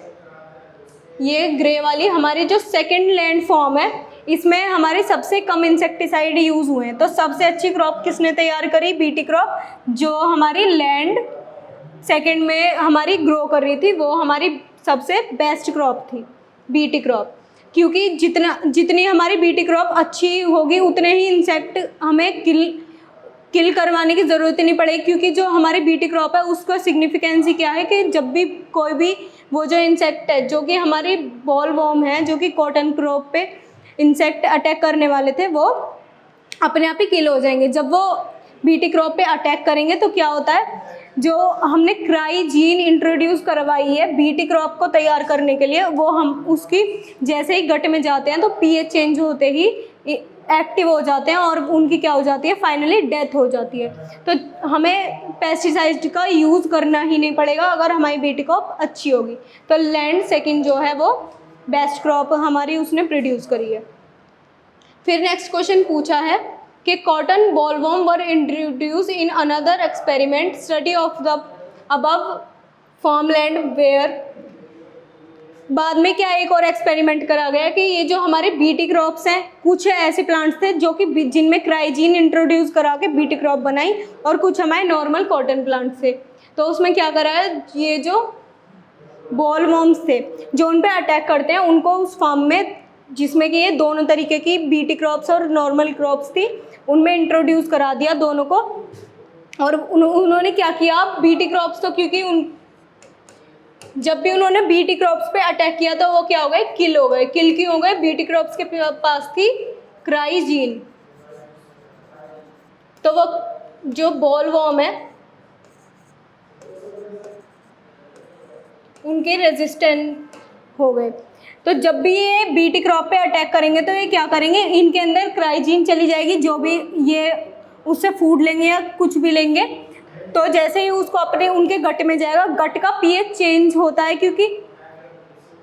ये ग्रे वाली हमारी जो सेकेंड लैंड फॉर्म है इसमें हमारे सबसे कम इंसेक्टिसाइड यूज़ हुए हैं। तो सबसे अच्छी क्रॉप किसने तैयार करी, बीटी क्रॉप, जो हमारी लैंड सेकंड में हमारी ग्रो कर रही थी वो हमारी सबसे बेस्ट क्रॉप थी बीटी क्रॉप, क्योंकि जितनी हमारी बीटी क्रॉप अच्छी होगी उतने ही इंसेक्ट हमें किल करवाने की ज़रूरत ही नहीं पड़ेगी, क्योंकि जो हमारी बीटी क्रॉप है उसका सिग्निफिकेंस क्या है कि जब भी कोई भी वो जो इंसेक्ट है जो कि हमारी बॉलवर्म है जो कि कॉटन क्रॉप पे इंसेक्ट अटैक करने वाले थे वो अपने आप ही किल हो जाएंगे। जब वो बीटी क्रॉप पे अटैक करेंगे तो क्या होता है, जो हमने क्राई जीन इंट्रोड्यूस करवाई है बीटी क्रॉप को तैयार करने के लिए वो हम उसकी जैसे ही गट में जाते हैं तो पीएच चेंज होते ही एक्टिव हो जाते हैं और उनकी क्या हो जाती है, फाइनली डेथ हो जाती है। तो हमें पेस्टिसाइड का यूज़ करना ही नहीं पड़ेगा अगर हमारी बीटी क्रॉप अच्छी होगी। तो लैंड सेकंड जो है वो बेस्ट क्रॉप हमारी उसने प्रोड्यूस करी है। फिर नेक्स्ट क्वेश्चन पूछा है कि cotton bollworm were introduce in another experiment study of the above farmland where, बाद में क्या एक और एक्सपेरिमेंट करा गया कि ये जो हमारे बीटी क्रॉप्स हैं कुछ ऐसे प्लांट्स थे जो कि जिनमें क्राइजीन इंट्रोड्यूस करा के बीटी क्रॉप बनाई और कुछ हमारे नॉर्मल कॉटन प्लांट्स थे। तो उसमें क्या करा है, ये जो बॉलवर्म्स थे जो उन पे अटैक करते हैं उनको उस फार्म में जिसमें कि ये दोनों तरीके की बीटी क्रॉप्स और नॉर्मल क्रॉप्स थी उनमें इंट्रोड्यूस करा दिया दोनों को। और उन्होंने क्या किया, बीटी क्रॉप्स तो क्योंकि जब भी उन्होंने बीटी क्रॉप्स पे अटैक किया तो वो क्या हो गए, किल हो गए। किल क्यों हो गए, बीटी क्रॉप्स के पास थी क्राइजीन, तो वो जो बॉलवर्म है उनके रेजिस्टेंट हो गए। तो जब भी ये बीटी क्रॉप पे अटैक करेंगे तो ये क्या करेंगे, इनके अंदर क्राइजीन चली जाएगी, जो भी ये उससे फूड लेंगे या कुछ भी लेंगे तो जैसे ही उसको अपने उनके गट में जाएगा, गट का पीएच चेंज होता है क्योंकि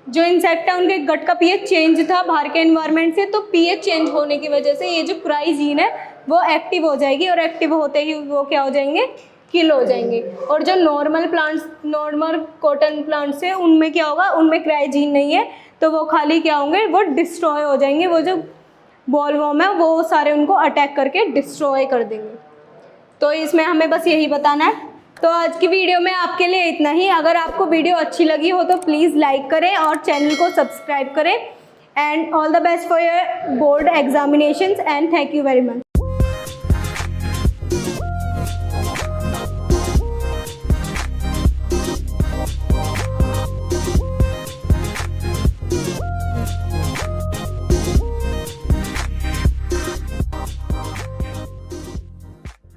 जो इंसेक्ट है उनके गट का पीएच चेंज था बाहर के एनवायरनमेंट से, तो पीएच चेंज होने की वजह से ये जो क्राइजीन है वो एक्टिव हो जाएगी और एक्टिव होते ही वो क्या हो जाएंगे, किल हो जाएंगे। और जो normal plants, normal cotton plants है उनमें क्या होगा, उनमें क्राइजीन नहीं है तो वो खाली क्या होंगे, वो डिस्ट्रॉय हो जाएंगे। वो जो बॉलवर्म है वो सारे उनको अटैक करके डिस्ट्रॉय कर देंगे। तो इसमें हमें बस यही बताना है। तो आज की वीडियो में आपके लिए इतना ही। अगर आपको वीडियो अच्छी लगी हो तो प्लीज़ लाइक करें और चैनल को सब्सक्राइब करें। And all the best for your board examinations and thank you very much.